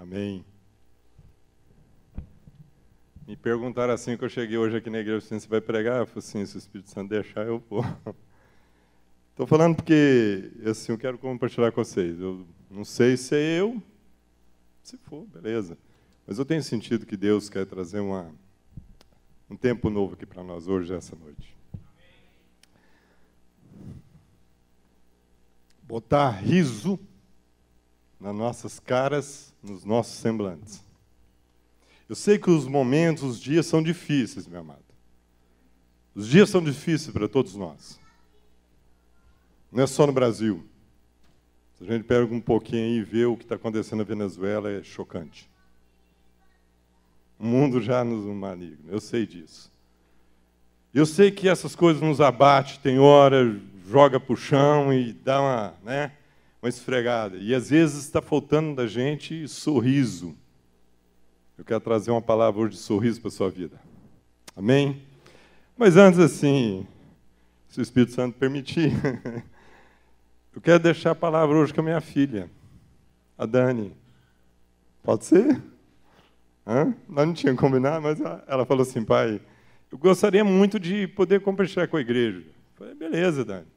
Amém. Me perguntaram assim que eu cheguei hoje aqui na igreja, assim, você vai pregar? Eu falei assim, se o Espírito Santo deixar, eu vou. Estou falando porque assim, eu quero compartilhar com vocês. Eu não sei se é eu, se for, beleza. Mas eu tenho sentido que Deus quer trazer um tempo novo aqui para nós hoje, essa noite. Botar riso nas nossas caras, nos nossos semblantes. Eu sei que os momentos, os dias são difíceis, meu amado. Os dias são difíceis para todos nós. Não é só no Brasil. Se a gente pega um pouquinho aí e vê o que está acontecendo na Venezuela, é chocante. O mundo já nos maligno, eu sei disso. Eu sei que essas coisas nos abatem, tem hora, joga para o chão e dá uma esfregada. E às vezes está faltando da gente sorriso. Eu quero trazer uma palavra hoje de sorriso para a sua vida. Amém? Mas antes, assim, se o Espírito Santo permitir, eu quero deixar a palavra hoje com a minha filha, a Dani. Pode ser? Nós não tínhamos combinado, mas ela falou assim, pai, eu gostaria muito de poder compartilhar com a igreja. Eu falei, beleza, Dani.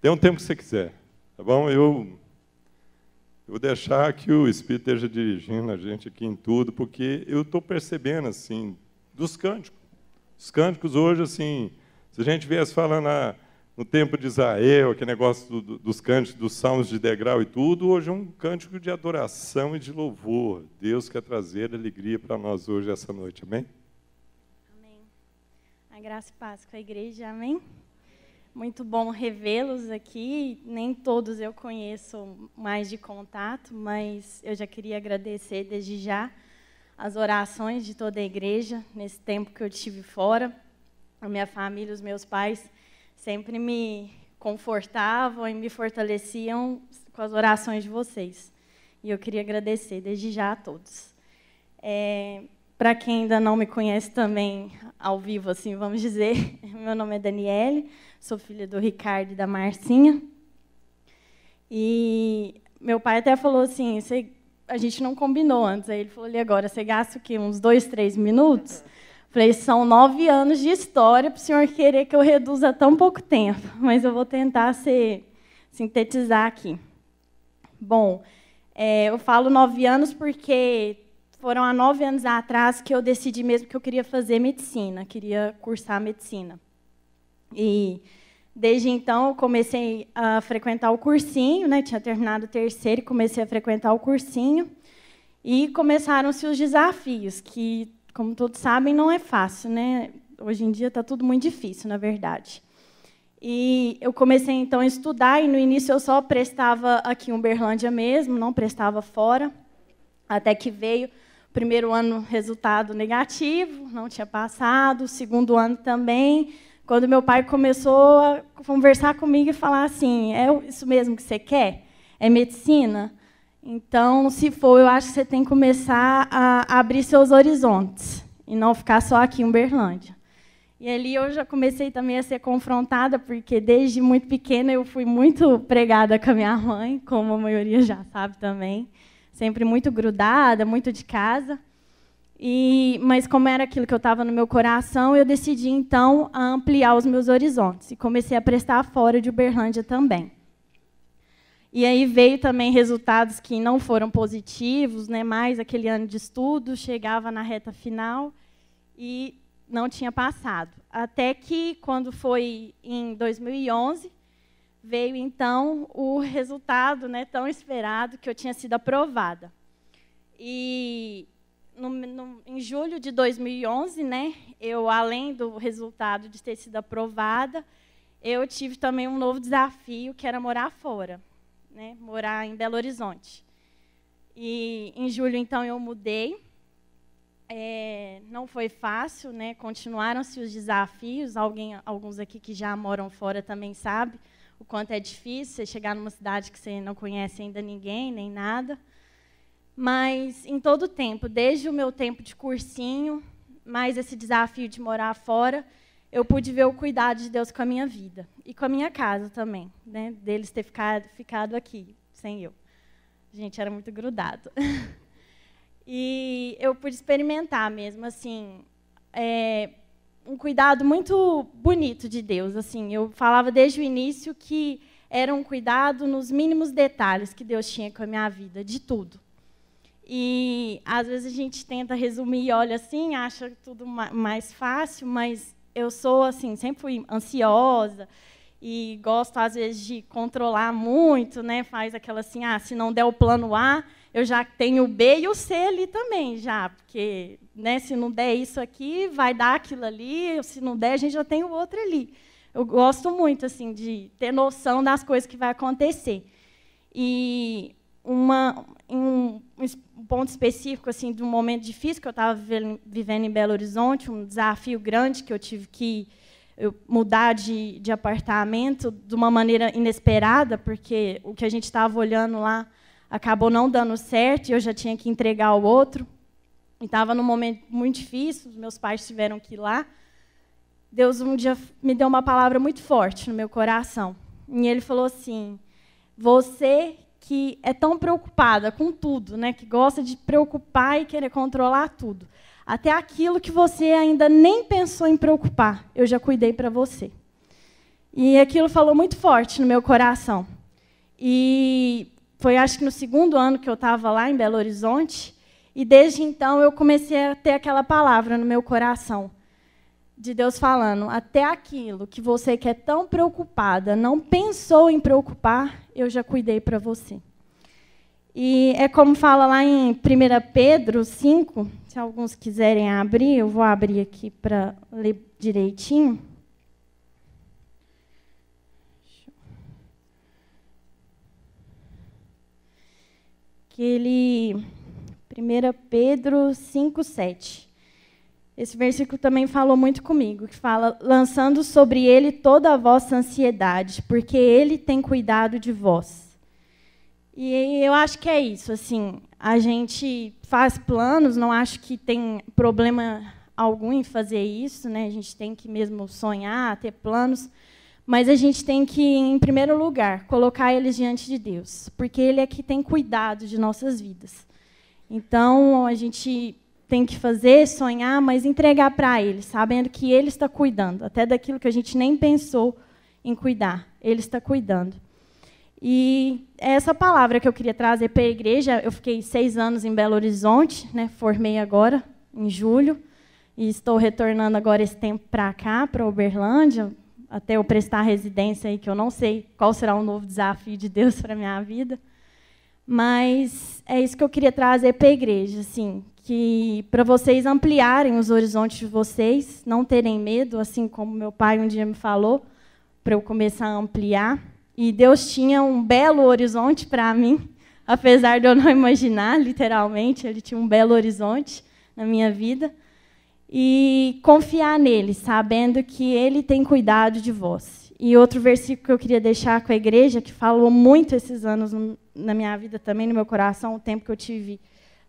Tem um tempo que você quiser, tá bom? Eu vou deixar que o Espírito esteja dirigindo a gente aqui em tudo, porque eu estou percebendo, assim, dos cânticos. Os cânticos hoje, assim, se a gente viesse falando no tempo de Israel, aquele negócio dos cânticos, dos salmos de degrau e tudo, hoje é um cântico de adoração e de louvor. Deus quer trazer alegria para nós hoje, essa noite, amém? Amém. A graça e paz com a igreja, amém? Muito bom revê-los aqui. Nem todos eu conheço mais de contato, mas eu já queria agradecer desde já as orações de toda a igreja nesse tempo que eu estive fora. A minha família, os meus pais sempre me confortavam e me fortaleciam com as orações de vocês. E eu queria agradecer desde já a todos. Para quem ainda não me conhece também, ao vivo, assim, vamos dizer, meu nome é Daniele, sou filha do Ricardo e da Marcinha. E meu pai até falou assim, a gente não combinou antes, aí ele falou, e agora, você gasta o quê? Uns 2, 3 minutos? Falei, são 9 anos de história para o senhor querer que eu reduza tão pouco tempo, mas eu vou tentar sintetizar aqui. Bom, eu falo 9 anos porque foram há 9 anos atrás que eu decidi mesmo que eu queria fazer medicina, queria cursar medicina. E desde então eu comecei a frequentar o cursinho, né? Tinha terminado o terceiro e comecei a frequentar o cursinho. E começaram-se os desafios, que, como todos sabem, não é fácil, né? Hoje em dia está tudo muito difícil, na verdade. E eu comecei, então, a estudar, e no início eu só prestava aqui em Uberlândia mesmo, não prestava fora, até que veio o primeiro ano resultado negativo, não tinha passado, o segundo ano também, quando meu pai começou a conversar comigo e falar assim, é isso mesmo que você quer? É medicina? Então, se for, eu acho que você tem que começar a abrir seus horizontes e não ficar só aqui em Uberlândia. E ali eu já comecei também a ser confrontada, porque desde muito pequena eu fui muito pregada com a minha mãe, como a maioria já sabe também, sempre muito grudada, muito de casa. Mas como era aquilo que eu estava no meu coração, eu decidi, então, ampliar os meus horizontes e comecei a prestar fora de Uberlândia também. E aí veio também resultados que não foram positivos, né? Mais aquele ano de estudo, chegava na reta final e não tinha passado. Até que, quando foi em 2011, veio, então, o resultado, né, tão esperado, que eu tinha sido aprovada. E em julho de 2011, né, eu, além do resultado de ter sido aprovada, eu tive também um novo desafio, que era morar fora, né, morar em Belo Horizonte. E em julho, então, eu mudei. Não foi fácil, né, continuaram-se os desafios. Alguns aqui que já moram fora também sabem o quanto é difícil você chegar numa cidade que você não conhece ainda ninguém, nem nada. Mas, em todo o tempo, desde o meu tempo de cursinho, mais esse desafio de morar fora, eu pude ver o cuidado de Deus com a minha vida. E com a minha casa também, né? Deles ter ficado aqui, sem eu. A gente era muito grudado. E eu pude experimentar mesmo, assim, um cuidado muito bonito de Deus. Assim, eu falava desde o início que era um cuidado nos mínimos detalhes que Deus tinha com a minha vida, de tudo. E, às vezes, a gente tenta resumir e olha assim, acha tudo mais fácil, mas eu sou, assim, sempre fui ansiosa e gosto, às vezes, de controlar muito, né? Faz aquela assim, se não der o plano A, eu já tenho o B e o C ali também, já, porque, né, se não der isso aqui, vai dar aquilo ali, se não der, a gente já tem o outro ali. Eu gosto muito, assim, de ter noção das coisas que vai acontecer. E um ponto específico, assim, de um momento difícil que eu estava vivendo em Belo Horizonte, um desafio grande que eu tive que mudar de apartamento de uma maneira inesperada, porque o que a gente estava olhando lá acabou não dando certo, e eu já tinha que entregar o outro. E estava num momento muito difícil, os meus pais tiveram que ir lá. Deus um dia me deu uma palavra muito forte no meu coração. E ele falou assim: você que é tão preocupada com tudo, né, que gosta de preocupar e querer controlar tudo, até aquilo que você ainda nem pensou em preocupar, eu já cuidei para você. E aquilo falou muito forte no meu coração. E foi, acho que no 2º ano que eu estava lá em Belo Horizonte, e desde então eu comecei a ter aquela palavra no meu coração, de Deus falando: até aquilo que você que é tão preocupada, não pensou em preocupar, eu já cuidei para você. E é como fala lá em 1 Pedro 5, se alguns quiserem abrir, eu vou abrir aqui para ler direitinho. Que 1 Pedro 5, 7. Esse versículo também falou muito comigo, que fala: lançando sobre ele toda a vossa ansiedade, porque ele tem cuidado de vós. E eu acho que é isso, assim, a gente faz planos, não acho que tem problema algum em fazer isso, né? A gente tem que mesmo sonhar, ter planos, mas a gente tem que, em primeiro lugar, colocar eles diante de Deus, porque Ele é que tem cuidado de nossas vidas. Então, a gente tem que fazer, sonhar, mas entregar para Ele, sabendo que Ele está cuidando, até daquilo que a gente nem pensou em cuidar. Ele está cuidando. E é essa palavra que eu queria trazer para a igreja. Eu fiquei 6 anos em Belo Horizonte, né? Formei agora, em julho, e estou retornando agora esse tempo para cá, para Uberlândia, até eu prestar residência aí, que eu não sei qual será o novo desafio de Deus para a minha vida. Mas é isso que eu queria trazer para a igreja, assim, que para vocês ampliarem os horizontes de vocês, não terem medo, assim como meu pai um dia me falou, para eu começar a ampliar. E Deus tinha um belo horizonte para mim, apesar de eu não imaginar, literalmente, Ele tinha um belo horizonte na minha vida. E confiar nele, sabendo que Ele tem cuidado de vós. E outro versículo que eu queria deixar com a igreja, que falou muito esses anos na minha vida também, no meu coração, o tempo que eu tive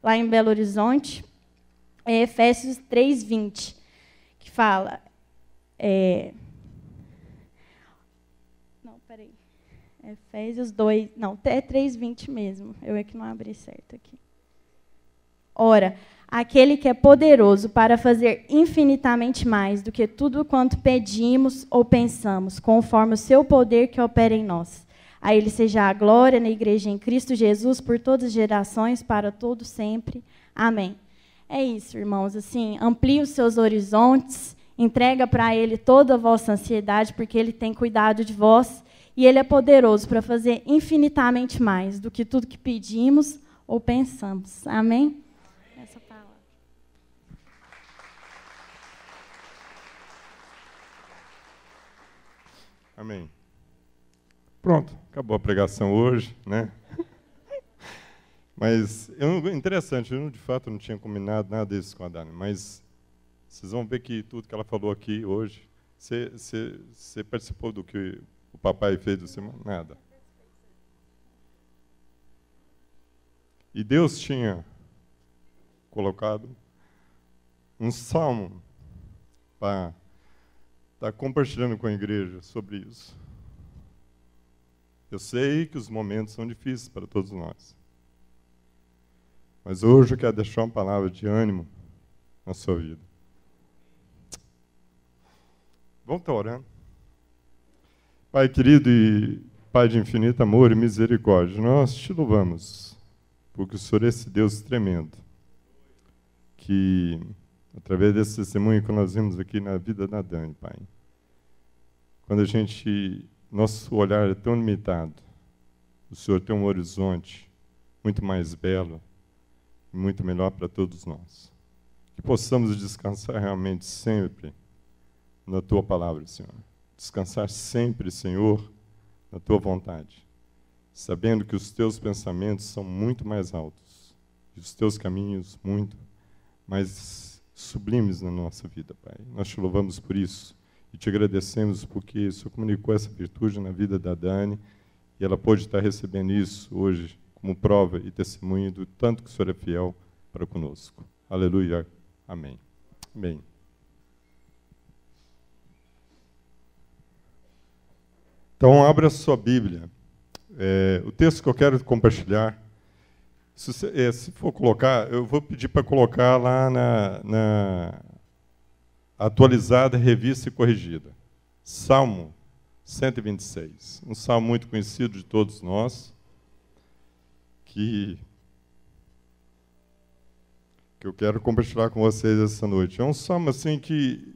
lá em Belo Horizonte, é Efésios 3:20, que fala... Não, peraí. Efésios 2... Não, é 3:20 mesmo. Eu é que não abri certo aqui. Ora, aquele que é poderoso para fazer infinitamente mais do que tudo quanto pedimos ou pensamos, conforme o seu poder que opera em nós. A Ele seja a glória na igreja em Cristo Jesus por todas as gerações, para todo sempre. Amém. É isso, irmãos. Assim, amplie os seus horizontes, entrega para Ele toda a vossa ansiedade, porque Ele tem cuidado de vós, e Ele é poderoso para fazer infinitamente mais do que tudo que pedimos ou pensamos. Amém? Essa palavra. Amém. Pronto, acabou a pregação hoje, né? Mas, interessante, eu de fato não tinha combinado nada disso com a Dani, mas vocês vão ver que tudo que ela falou aqui hoje, você participou do que o papai fez do semana? Nada. E Deus tinha colocado um salmo para estar compartilhando com a igreja sobre isso. Eu sei que os momentos são difíceis para todos nós. Mas hoje eu quero deixar uma palavra de ânimo na sua vida. Vamos estar orando. Pai querido e Pai de infinito amor e misericórdia, nós te louvamos, porque o Senhor é esse Deus tremendo, que, através desse testemunho que nós vimos aqui na vida da Dani, Pai, quando nosso olhar é tão limitado, o Senhor tem um horizonte muito mais belo e muito melhor para todos nós. Que possamos descansar realmente sempre na Tua palavra, Senhor. Descansar sempre, Senhor, na Tua vontade, sabendo que os Teus pensamentos são muito mais altos e os Teus caminhos muito mais sublimes na nossa vida, Pai. Nós te louvamos por isso e te agradecemos porque o Senhor comunicou essa virtude na vida da Dani e ela pôde estar recebendo isso hoje como prova e testemunho do tanto que o Senhor é fiel para conosco. Aleluia. Amém. Amém. Então, abra a sua Bíblia. O texto que eu quero compartilhar, se for colocar, eu vou pedir para colocar lá na atualizada, revista e corrigida. Salmo 126. Um salmo muito conhecido de todos nós, que eu quero compartilhar com vocês essa noite. É um salmo assim que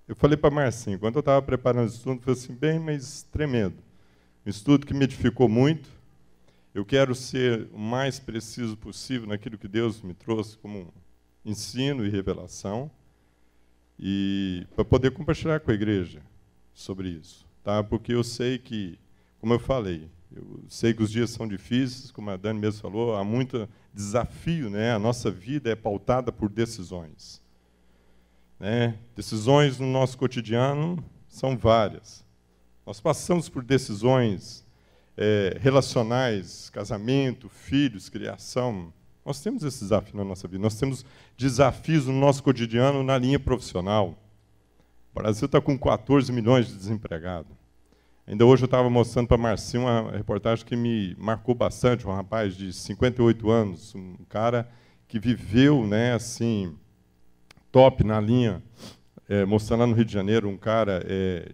eu falei para Marcinho, quando eu estava preparando o estudo, eu falei assim, bem, mas tremendo. Um estudo que me edificou muito. Eu quero ser o mais preciso possível naquilo que Deus me trouxe como ensino e revelação, e para poder compartilhar com a igreja sobre isso, tá? Porque eu sei que, como eu falei, eu sei que os dias são difíceis, como a Dani mesmo falou, há muito desafio, né? A nossa vida é pautada por decisões. Né? Decisões no nosso cotidiano são várias. Nós passamos por decisões relacionais, casamento, filhos, criação. Nós temos esse desafio na nossa vida. Nós temos desafios no nosso cotidiano na linha profissional. O Brasil está com 14 milhões de desempregados. Ainda hoje eu estava mostrando para a Marcinha uma reportagem que me marcou bastante, um rapaz de 58 anos, um cara que viveu, né, assim, top na linha, mostrando lá no Rio de Janeiro, um cara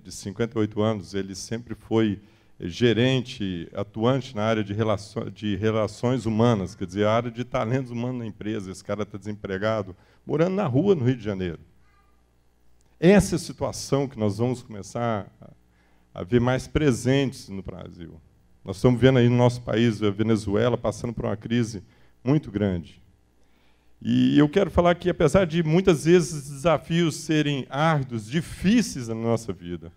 de 58 anos, ele sempre foi gerente, atuante na área de relações humanas, quer dizer, a área de talentos humanos na empresa. Esse cara está desempregado, morando na rua no Rio de Janeiro. Essa é a situação que nós vamos começar a ver mais presentes no Brasil. Nós estamos vendo aí no nosso país, a Venezuela, passando por uma crise muito grande. E eu quero falar que, apesar de muitas vezes os desafios serem árduos, difíceis na nossa vida,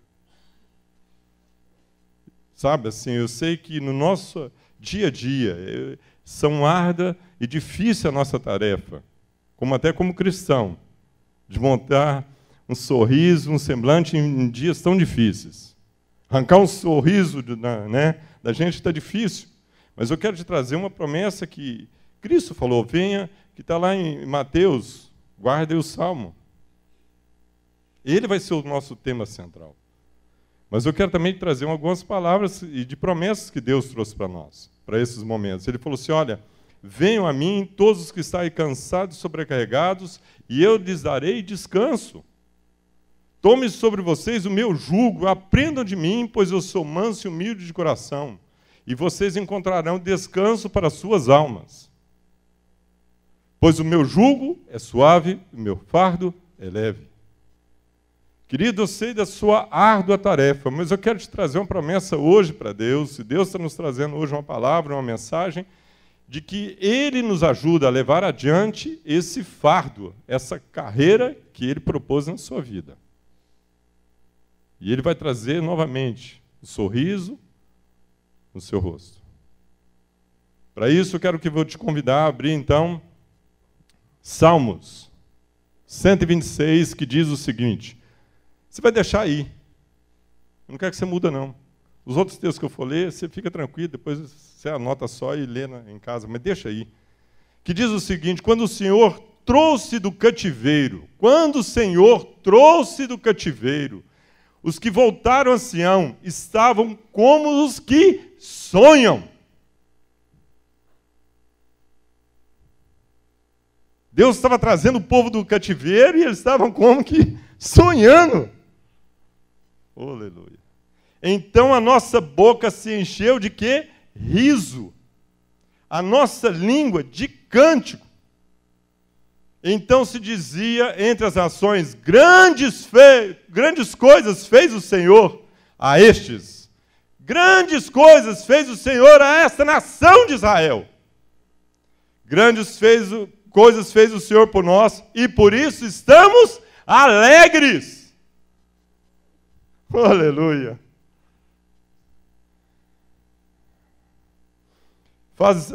sabe, assim, eu sei que no nosso dia a dia são árdua e difícil a nossa tarefa, até como cristão, de montar um sorriso, um semblante em dias tão difíceis. Arrancar um sorriso da gente está difícil, mas eu quero te trazer uma promessa que Cristo falou, venha, que está lá em Mateus, guarde o Salmo. Ele vai ser o nosso tema central. Mas eu quero também trazer algumas palavras e de promessas que Deus trouxe para nós, para esses momentos. Ele falou assim, olha, venham a mim todos os que estáis cansados e sobrecarregados, e eu lhes darei descanso. Tome sobre vocês o meu jugo, aprendam de mim, pois eu sou manso e humilde de coração, e vocês encontrarão descanso para as suas almas. Pois o meu jugo é suave, o meu fardo é leve. Querido, eu sei da sua árdua tarefa, mas eu quero te trazer uma promessa hoje para Deus, e Deus está nos trazendo hoje uma palavra, uma mensagem, de que Ele nos ajuda a levar adiante esse fardo, essa carreira que Ele propôs na sua vida. E Ele vai trazer novamente o sorriso no seu rosto. Para isso, eu quero que eu vou te convidar a abrir, então, Salmos 126, que diz o seguinte. Você vai deixar aí. Eu não quero que você muda, não. Os outros textos que eu for ler, você fica tranquilo, depois você anota só e lê em casa, mas deixa aí. Que diz o seguinte, quando o Senhor trouxe do cativeiro, os que voltaram a Sião estavam como os que sonham. Deus estava trazendo o povo do cativeiro e eles estavam como que sonhando. Aleluia. Então a nossa boca se encheu de quê? Riso. A nossa língua de cântico. Então se dizia entre as nações, grandes coisas fez o Senhor a estes. Grandes coisas fez o Senhor a esta nação de Israel. Coisas fez o Senhor por nós e por isso estamos alegres. Aleluia.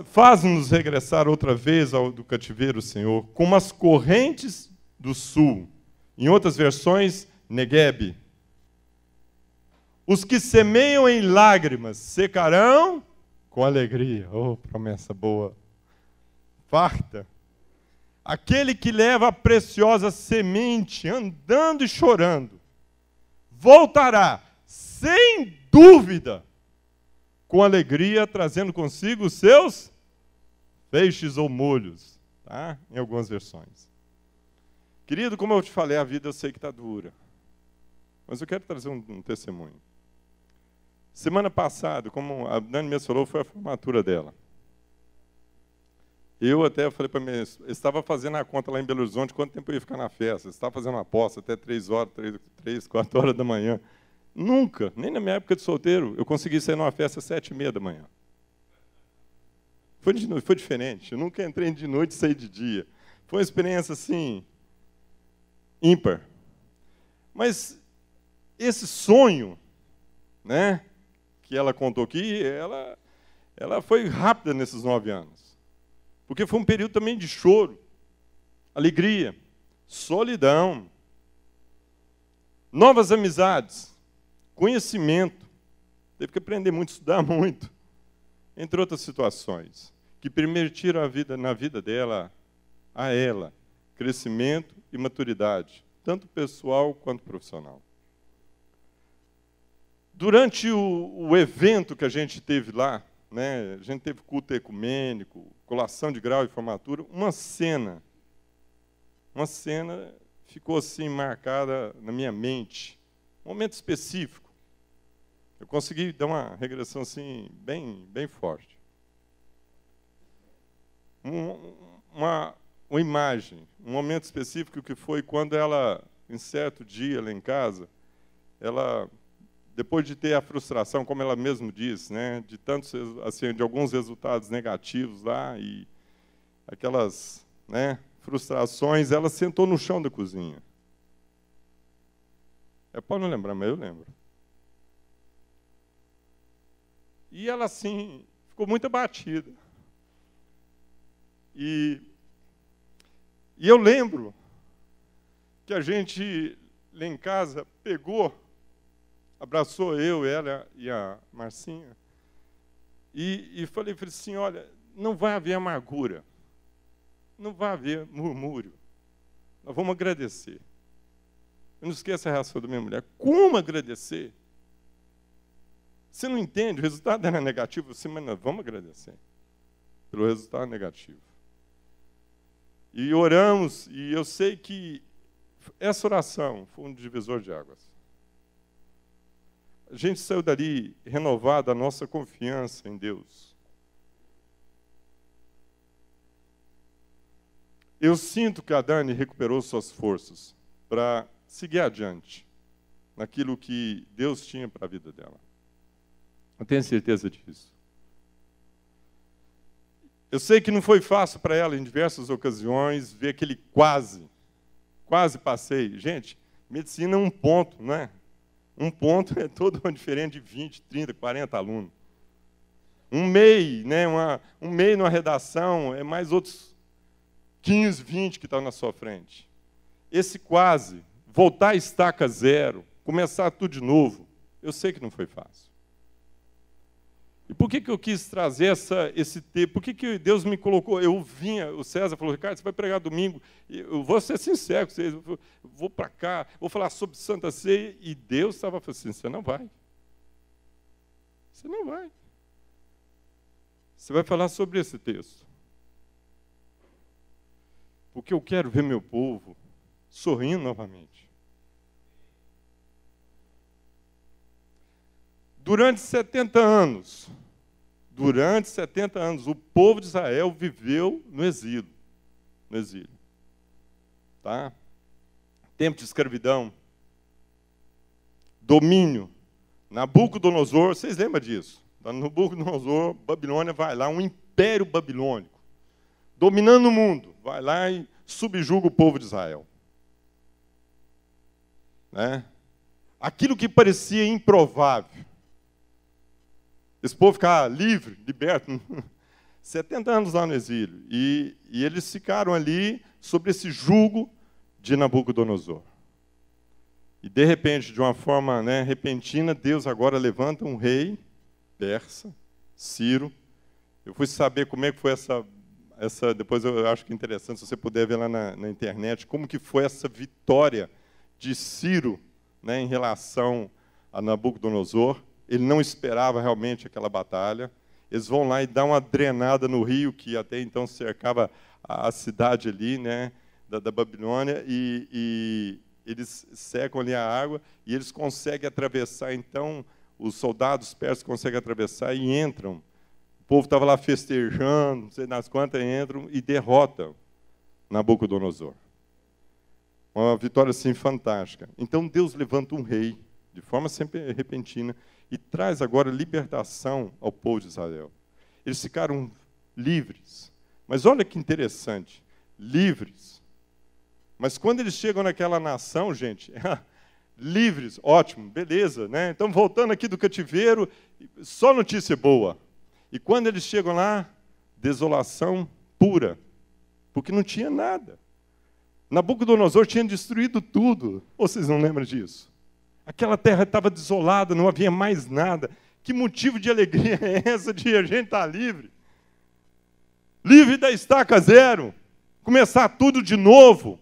Faz-nos regressar outra vez do cativeiro, Senhor, como as correntes do sul. Em outras versões, Negueb. Os que semeiam em lágrimas secarão com alegria. Oh, promessa boa. Farta. Aquele que leva a preciosa semente, andando e chorando, voltará, sem dúvida, com alegria, trazendo consigo os seus feixes ou molhos, tá? Em algumas versões. Querido, como eu te falei, a vida eu sei que está dura. Mas eu quero trazer um testemunho. Semana passada, como a Dani mesmo falou, foi a formatura dela. Eu até falei para mim, estava fazendo a conta lá em Belo Horizonte, quanto tempo eu ia ficar na festa. Estava fazendo uma aposta até 4 horas da manhã. Nunca, nem na minha época de solteiro, eu consegui sair numa festa às 7h30 da manhã. Foi diferente. Eu nunca entrei de noite e saí de dia. Foi uma experiência, assim, ímpar. Mas esse sonho, né, que ela contou aqui, ela foi rápida nesses 9 anos. Porque foi um período também de choro, alegria, solidão, novas amizades, conhecimento. Teve que aprender muito, estudar muito, entre outras situações, que permitiram na vida dela, a ela, crescimento e maturidade, tanto pessoal quanto profissional. Durante o evento que a gente teve lá, né, a gente teve culto ecumênico, colação de grau e formatura, uma cena ficou assim marcada na minha mente, um momento específico. Eu consegui dar uma regressão assim bem forte. Uma imagem, um momento específico que foi quando ela, em certo dia lá em casa, ela, depois de ter a frustração, como ela mesma disse, né, de tantos, assim, de alguns resultados negativos lá e aquelas, né, frustrações, ela sentou no chão da cozinha. É para não lembrar, mas eu lembro. E ela, assim, ficou muito abatida. E eu lembro que a gente, lá em casa, pegou, abraçou eu, ela e a Marcinha, e falei assim, olha, não vai haver amargura, não vai haver murmúrio, nós vamos agradecer. Eu não esqueço a reação da minha mulher. Como agradecer? Você não entende, o resultado era negativo, assim, mas nós vamos agradecer pelo resultado negativo. E oramos, e eu sei que essa oração foi um divisor de águas. A gente saiu dali renovada a nossa confiança em Deus. Eu sinto que a Dani recuperou suas forças para seguir adiante naquilo que Deus tinha para a vida dela. Eu tenho certeza disso. Eu sei que não foi fácil para ela, em diversas ocasiões, ver aquele quase passei. Gente, medicina é um ponto, não é? Um ponto é todo diferente de 20, 30, 40 alunos. Um MEI, né, um MEI numa redação, é mais outros 15, 20 que estão na sua frente. Esse quase, voltar a estaca zero, começar tudo de novo, eu sei que não foi fácil. E por que eu quis trazer esse tempo? Por que Deus me colocou? O César falou, Ricardo, você vai pregar domingo. Eu vou ser sincero com vocês, eu vou para cá, vou falar sobre Santa Ceia. E Deus estava falando assim, você não vai. Você não vai. Você vai falar sobre esse texto. porque eu quero ver meu povo sorrindo novamente. Durante 70 anos, o povo de Israel viveu no exílio. Tá? Tempo de escravidão, domínio. Nabucodonosor, vocês lembram disso? Nabucodonosor, Babilônia, vai lá, um império babilônico, dominando o mundo, vai lá e subjuga o povo de Israel. Né? Aquilo que parecia improvável, esse povo ficar livre, liberto, 70 anos lá no exílio, e eles ficaram ali sob esse jugo de Nabucodonosor. E, de repente, de uma forma repentina, Deus agora levanta um rei persa, Ciro. Eu fui saber como é que foi essa depois eu acho que é interessante, se você puder ver lá na internet, como que foi essa vitória de Ciro, em relação a Nabucodonosor. Ele não esperava realmente aquela batalha. Eles vão lá e dão uma drenada no rio, que até então cercava a cidade ali, da Babilônia, e eles secam ali a água, e eles conseguem atravessar, então, os soldados persas conseguem atravessar e entram. O povo estava lá festejando, não sei das quantas, entram e derrotam Nabucodonosor. Uma vitória, assim, fantástica. Então, Deus levanta um rei, de forma sempre repentina, e traz agora libertação ao povo de Israel. Eles ficaram livres. Mas olha que interessante, livres. Mas quando eles chegam naquela nação, gente, livres, ótimo, beleza, né? Então, voltando aqui do cativeiro, só notícia boa. E quando eles chegam lá, desolação pura, porque não tinha nada. Nabucodonosor tinha destruído tudo. Ou vocês não lembram disso? Aquela terra estava desolada, não havia mais nada. Que motivo de alegria é essa de a gente estar livre? Livre da estaca zero. Começar tudo de novo.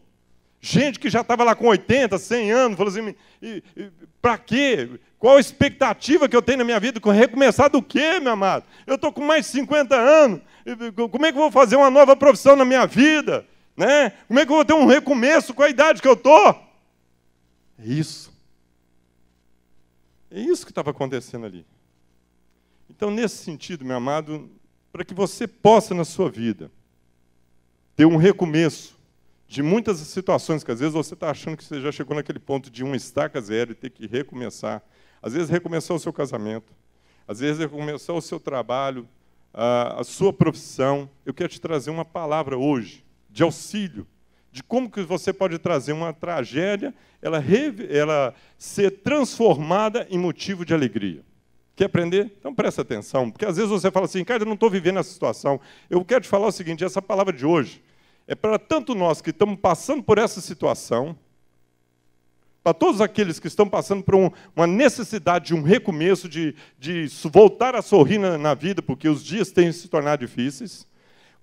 Gente que já estava lá com 80, 100 anos, falou assim, para quê? Qual a expectativa que eu tenho na minha vida? Recomeçar do quê, meu amado? Eu estou com mais de 50 anos. Como é que eu vou fazer uma nova profissão na minha vida? Né? Como é que eu vou ter um recomeço com a idade que eu estou? É isso. É isso que estava acontecendo ali. Então, nesse sentido, meu amado, para que você possa, na sua vida, ter um recomeço de muitas situações que, às vezes, você está achando que você já chegou naquele ponto de uma estaca zero e ter que recomeçar. Às vezes, recomeçar o seu casamento. Às vezes, recomeçar o seu trabalho, a sua profissão. Eu quero te trazer uma palavra hoje, de auxílio, de como que você pode trazer uma tragédia, ela ser transformada em motivo de alegria. Quer aprender? Então presta atenção, porque às vezes você fala assim, cara, eu não estou vivendo essa situação. Eu quero te falar o seguinte, essa palavra de hoje é para tanto nós que estamos passando por essa situação, para todos aqueles que estão passando por uma necessidade de um recomeço, de voltar a sorrir na vida, porque os dias têm se tornado difíceis,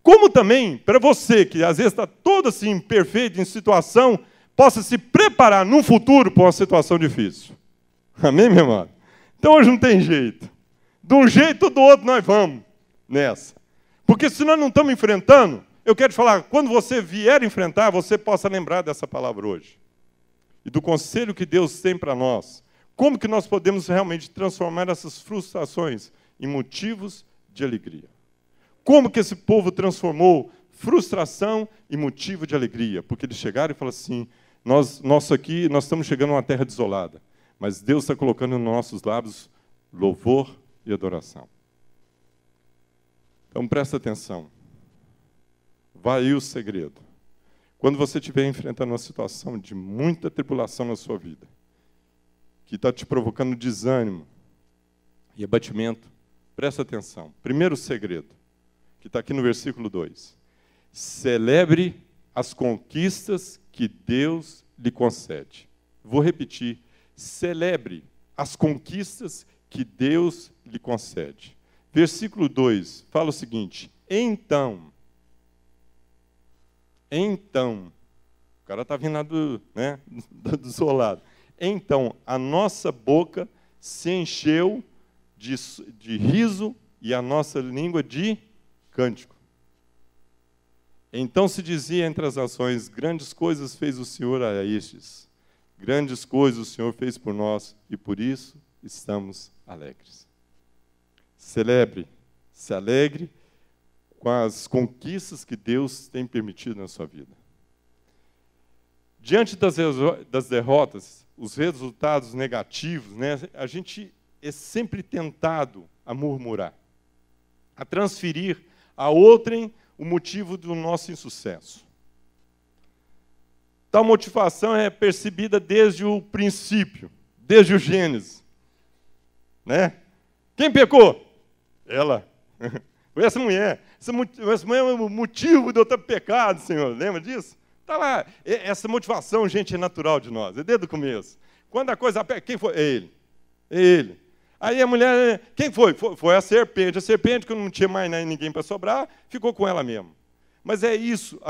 como também para você, que às vezes está todo assim, perfeito, em situação, possa se preparar num futuro para uma situação difícil. Amém, meu irmão? Então hoje não tem jeito. De um jeito ou do outro nós vamos nessa. Porque se nós não estamos enfrentando, eu quero te falar, quando você vier enfrentar, você possa lembrar dessa palavra hoje. E do conselho que Deus tem para nós. Como que nós podemos realmente transformar essas frustrações em motivos de alegria? Como que esse povo transformou frustração em motivo de alegria? Porque eles chegaram e falaram assim, nós estamos chegando a uma terra desolada, mas Deus está colocando nos nossos lábios louvor e adoração. Então presta atenção. Vai aí o segredo. Quando você estiver enfrentando uma situação de muita tribulação na sua vida, que está te provocando desânimo e abatimento, presta atenção. Primeiro segredo, que está aqui no versículo 2. Celebre as conquistas que Deus lhe concede. Vou repetir. Celebre as conquistas que Deus lhe concede. Versículo 2 fala o seguinte, então, o cara está vindo lá do solado. Então, a nossa boca se encheu de riso e a nossa língua de cântico. Então se dizia entre as nações: grandes coisas fez o Senhor a estes. Grandes coisas o Senhor fez por nós, e por isso estamos alegres. Celebre, se alegre com as conquistas que Deus tem permitido na sua vida. Diante das derrotas, os resultados negativos, né, a gente é sempre tentado a murmurar, a transferir a outrem o motivo do nosso insucesso. Tal motivação é percebida desde o princípio, desde o Gênesis. Né? Quem pecou? Ela. Foi essa mulher. Essa mulher é o motivo de eu ter pecado, Senhor. Lembra disso? Está lá. Essa motivação, gente, é natural de nós. É desde o começo. Quando a coisa aperta, quem foi? É ele. É ele. Aí a mulher, quem foi? Foi a serpente. A serpente, que não tinha mais ninguém para sobrar, ficou com ela mesmo. Mas é isso.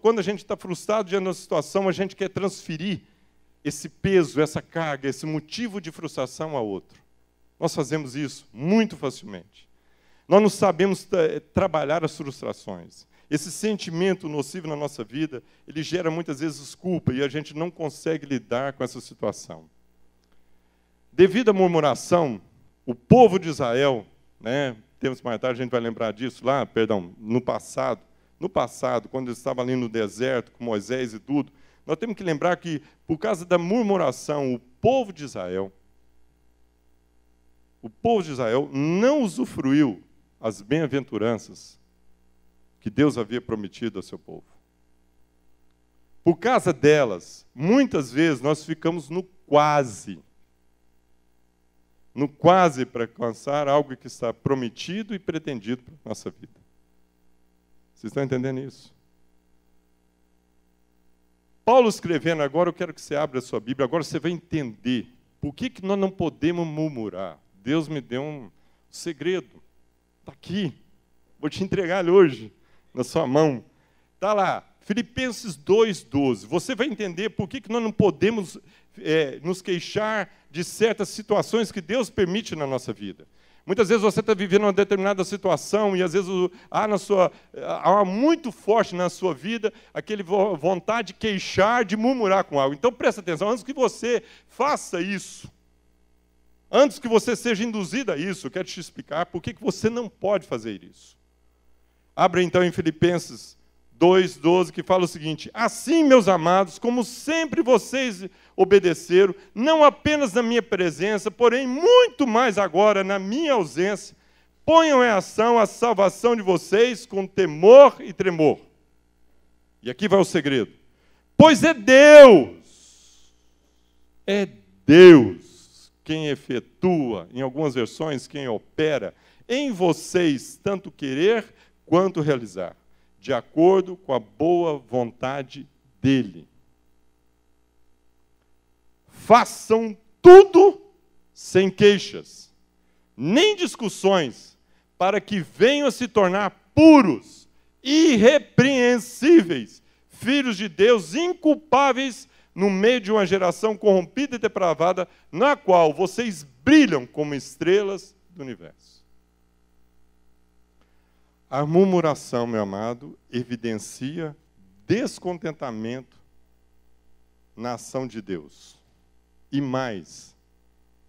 Quando a gente está frustrado diante da situação, a gente quer transferir esse peso, essa carga, esse motivo de frustração a outro. Nós fazemos isso muito facilmente. Nós não sabemos trabalhar as frustrações. Esse sentimento nocivo na nossa vida, ele gera muitas vezes culpa e a gente não consegue lidar com essa situação. Devido à murmuração, o povo de Israel, né, temos mais tarde, a gente vai lembrar disso lá, no passado, quando eles estavam ali no deserto com Moisés e tudo, nós temos que lembrar que, por causa da murmuração, o povo de Israel não usufruiu as bem-aventuranças que Deus havia prometido ao seu povo. Por causa delas, muitas vezes nós ficamos no quase para alcançar algo que está prometido e pretendido para a nossa vida. Vocês estão entendendo isso? Paulo escrevendo agora, eu quero que você abra a sua Bíblia, agora você vai entender por que nós não podemos murmurar. Deus me deu um segredo. Está aqui. Vou te entregar ele hoje, na sua mão. Está lá, Filipenses 2,12. Você vai entender por que nós não podemos nos queixar de certas situações que Deus permite na nossa vida. Muitas vezes você está vivendo uma determinada situação e às vezes há muito forte na sua vida aquele vontade de queixar, de murmurar com algo. Então presta atenção, antes que você faça isso, antes que você seja induzido a isso, eu quero te explicar por que você não pode fazer isso. Abra então em Filipenses 2,12, que fala o seguinte: assim, meus amados, como sempre vocês obedeceram, não apenas na minha presença, porém muito mais agora na minha ausência, ponham em ação a salvação de vocês com temor e tremor. E aqui vai o segredo. Pois é Deus quem efetua, em algumas versões, quem opera em vocês, tanto querer quanto realizar, de acordo com a boa vontade dele. Façam tudo sem queixas, nem discussões, para que venham a se tornar puros, irrepreensíveis, filhos de Deus, inculpáveis no meio de uma geração corrompida e depravada, na qual vocês brilham como estrelas do universo. A murmuração, meu amado, evidencia descontentamento na ação de Deus. E mais,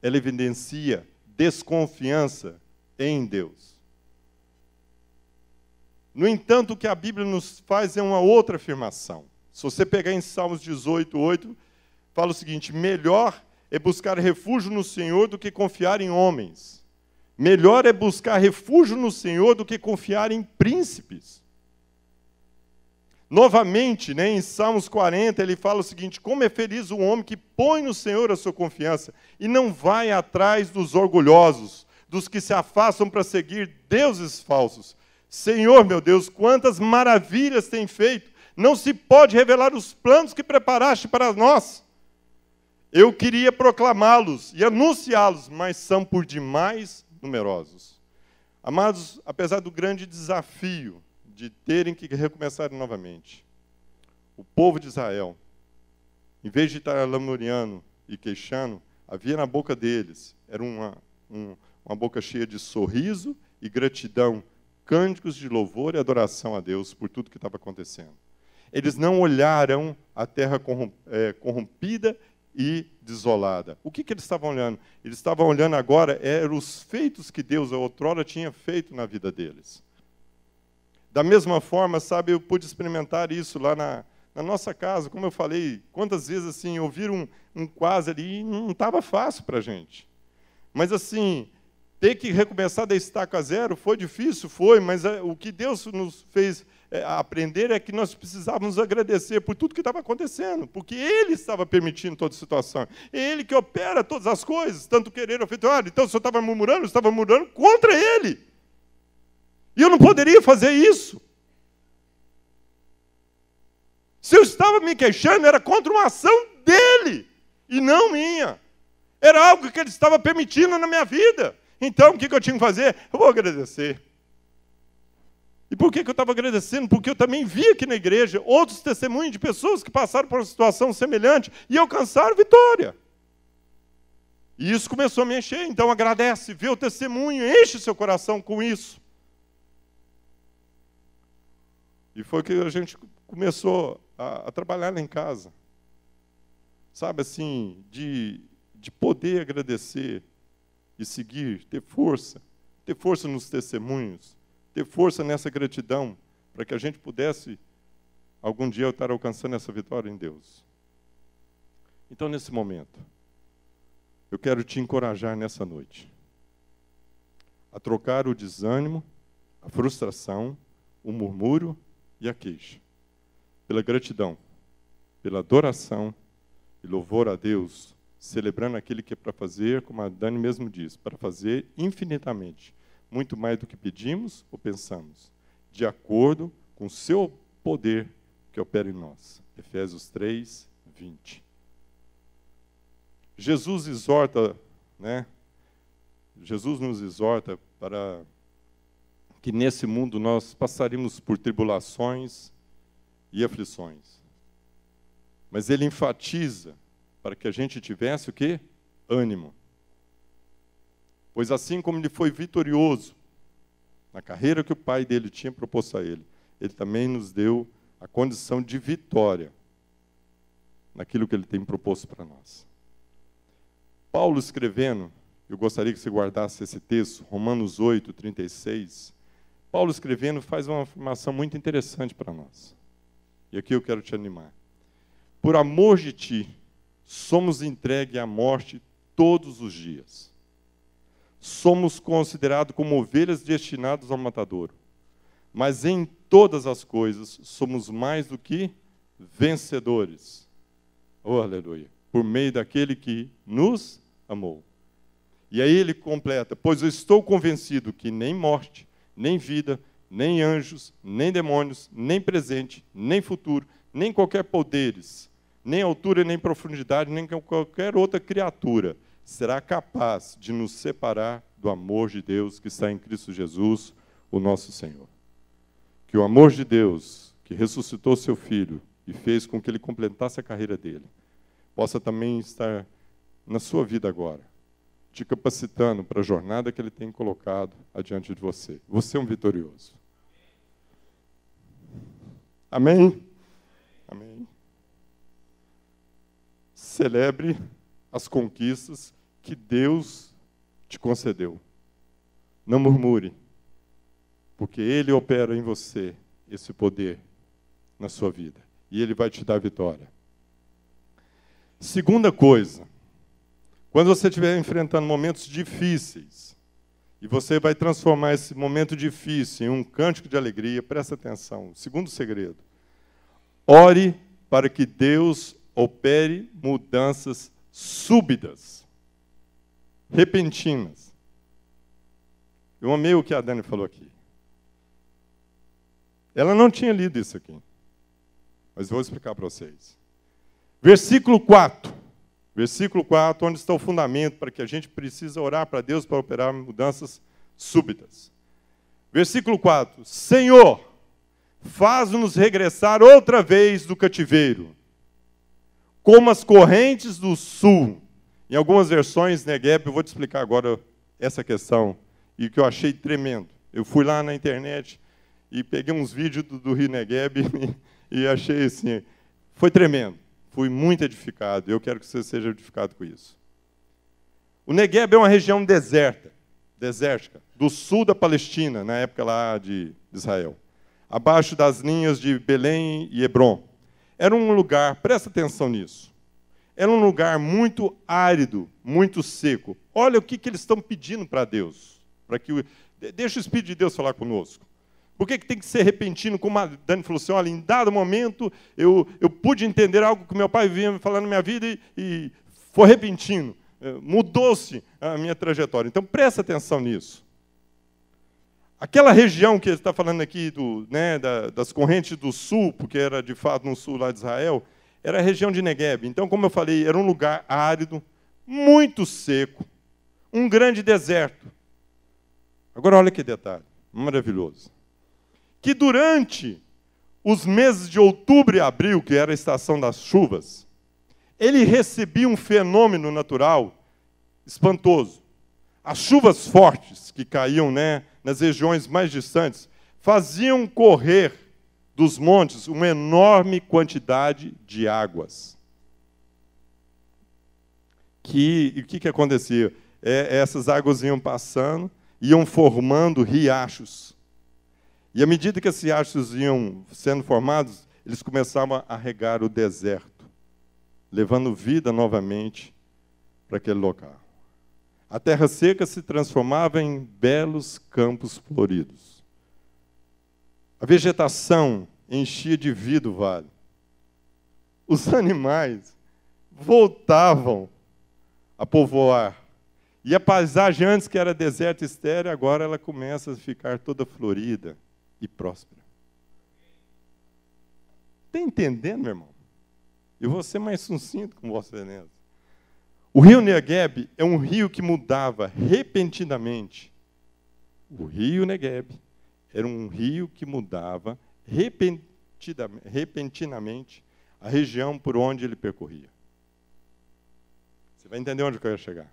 ela evidencia desconfiança em Deus. No entanto, o que a Bíblia nos faz é uma outra afirmação. Se você pegar em Salmos 18:8, fala o seguinte: melhor é buscar refúgio no Senhor do que confiar em homens. Melhor é buscar refúgio no Senhor do que confiar em príncipes. Novamente, em Salmos 40, ele fala o seguinte: como é feliz o homem que põe no Senhor a sua confiança e não vai atrás dos orgulhosos, dos que se afastam para seguir deuses falsos. Senhor, meu Deus, quantas maravilhas tem feito! Não se pode revelar os planos que preparaste para nós. Eu queria proclamá-los e anunciá-los, mas são por demais numerosos. Amados, apesar do grande desafio de terem que recomeçar novamente, o povo de Israel, em vez de estar lamuriando e queixando, havia na boca deles, era uma boca cheia de sorriso e gratidão cânticos de louvor e adoração a Deus por tudo que estava acontecendo. Eles não olharam a terra corrompida e desolada. O que eles estavam olhando? Eles estavam olhando agora eram os feitos que Deus outrora tinha feito na vida deles. Da mesma forma, sabe, eu pude experimentar isso lá na nossa casa, como eu falei, quantas vezes assim, ouvir um quase ali não estava fácil para a gente. Mas assim, ter que recomeçar da estaca zero foi difícil, foi, mas o que Deus nos fez aprender é que nós precisávamos agradecer por tudo que estava acontecendo, porque Ele estava permitindo toda a situação. É Ele que opera todas as coisas, tanto querer ou feito. Então o senhor estava murmurando contra Ele. E eu não poderia fazer isso. Se eu estava me queixando, era contra uma ação dele, e não minha. Era algo que ele estava permitindo na minha vida. Então, o que eu tinha que fazer? Eu vou agradecer. E por que eu estava agradecendo? Porque eu também vi aqui na igreja outros testemunhos de pessoas que passaram por uma situação semelhante e alcançaram vitória. E isso começou a me encher. Então, agradece, vê o testemunho, enche seu coração com isso. E foi que a gente começou a trabalhar lá em casa. Sabe, assim, de poder agradecer e seguir, ter força nos testemunhos, ter força nessa gratidão, para que a gente pudesse, algum dia, estar alcançando essa vitória em Deus. Então, nesse momento, eu quero te encorajar nessa noite a trocar o desânimo, a frustração, o murmúrio e a queixa pela gratidão, pela adoração e louvor a Deus, celebrando aquele que é para fazer, como a Dani mesmo diz, para fazer infinitamente, muito mais do que pedimos ou pensamos, de acordo com o seu poder que opera em nós. Efésios 3, 20. Jesus exorta, Jesus nos exorta para que nesse mundo nós passaríamos por tribulações e aflições. Mas ele enfatiza para que a gente tivesse o quê? Ânimo. Pois assim como ele foi vitorioso na carreira que o pai dele tinha proposto a ele, ele também nos deu a condição de vitória naquilo que ele tem proposto para nós. Paulo escrevendo, eu gostaria que você guardasse esse texto, Romanos 8, 36. Paulo escrevendo faz uma afirmação muito interessante para nós. E aqui eu quero te animar. Por amor de ti, somos entregues à morte todos os dias. Somos considerados como ovelhas destinadas ao matadouro. Mas em todas as coisas somos mais do que vencedores. Oh, aleluia. Por meio daquele que nos amou. E aí ele completa: pois eu estou convencido que nem morte, nem vida, nem anjos, nem demônios, nem presente, nem futuro, nem qualquer poderes, nem altura, nem profundidade, nem qualquer outra criatura será capaz de nos separar do amor de Deus que está em Cristo Jesus, o nosso Senhor. Que o amor de Deus, que ressuscitou seu Filho e fez com que ele completasse a carreira dele, possa também estar na sua vida agora, te capacitando para a jornada que ele tem colocado adiante de você. Você é um vitorioso. Amém? Amém. Celebre as conquistas que Deus te concedeu. Não murmure, porque Ele opera em você esse poder na sua vida. E Ele vai te dar vitória. Segunda coisa, quando você estiver enfrentando momentos difíceis, e você vai transformar esse momento difícil em um cântico de alegria, presta atenção. Segundo segredo, ore para que Deus opere mudanças súbitas, repentinas. Eu amei o que a Dani falou aqui. Ela não tinha lido isso aqui, mas vou explicar para vocês. Versículo 4. Versículo 4, onde está o fundamento para que a gente precisa orar para Deus para operar mudanças súbitas. Versículo 4. Senhor, faz-nos regressar outra vez do cativeiro, como as correntes do sul. Em algumas versões, Negueb, eu vou te explicar agora essa questão, e que eu achei tremendo. Eu fui lá na internet e peguei uns vídeos do Rio Negueb e achei assim, foi tremendo. Fui muito edificado. Eu quero que você seja edificado com isso. O Negueb é uma região desértica, do sul da Palestina, na época lá de Israel, abaixo das linhas de Belém e Hebrom. Era um lugar, presta atenção nisso, era um lugar muito árido, muito seco. Olha o que eles estão pedindo para Deus. Deixa o Espírito de Deus falar conosco. Por que tem que ser repentino? Como a Dani falou assim, olha, em dado momento eu pude entender algo que meu pai vinha me falando na minha vida e foi repentino. Mudou-se a minha trajetória. Então, presta atenção nisso. Aquela região que ele está falando aqui, das correntes do sul, porque era de fato no sul lá de Israel, era a região de Negueb. Então, como eu falei, era um lugar árido, muito seco, um grande deserto. Agora, olha que detalhe, maravilhoso. Que durante os meses de outubro e abril, que era a estação das chuvas, ele recebia um fenômeno natural espantoso. As chuvas fortes que caíam, nas regiões mais distantes faziam correr dos montes uma enorme quantidade de águas. E o que acontecia? Essas águas iam passando, iam formando riachos. E à medida que esses riachos iam sendo formados, eles começavam a regar o deserto, levando vida novamente para aquele local. A terra seca se transformava em belos campos floridos. A vegetação enchia de vida o vale. Os animais voltavam a povoar. E a paisagem, antes que era deserto e estéril, agora ela começa a ficar toda florida e próspera. Está entendendo, meu irmão? Eu vou ser mais sucinto com você nessa. O rio Negueb é um rio que mudava repentinamente. O rio Negueb era um rio que mudava repentinamente a região por onde ele percorria. Você vai entender onde eu quero chegar.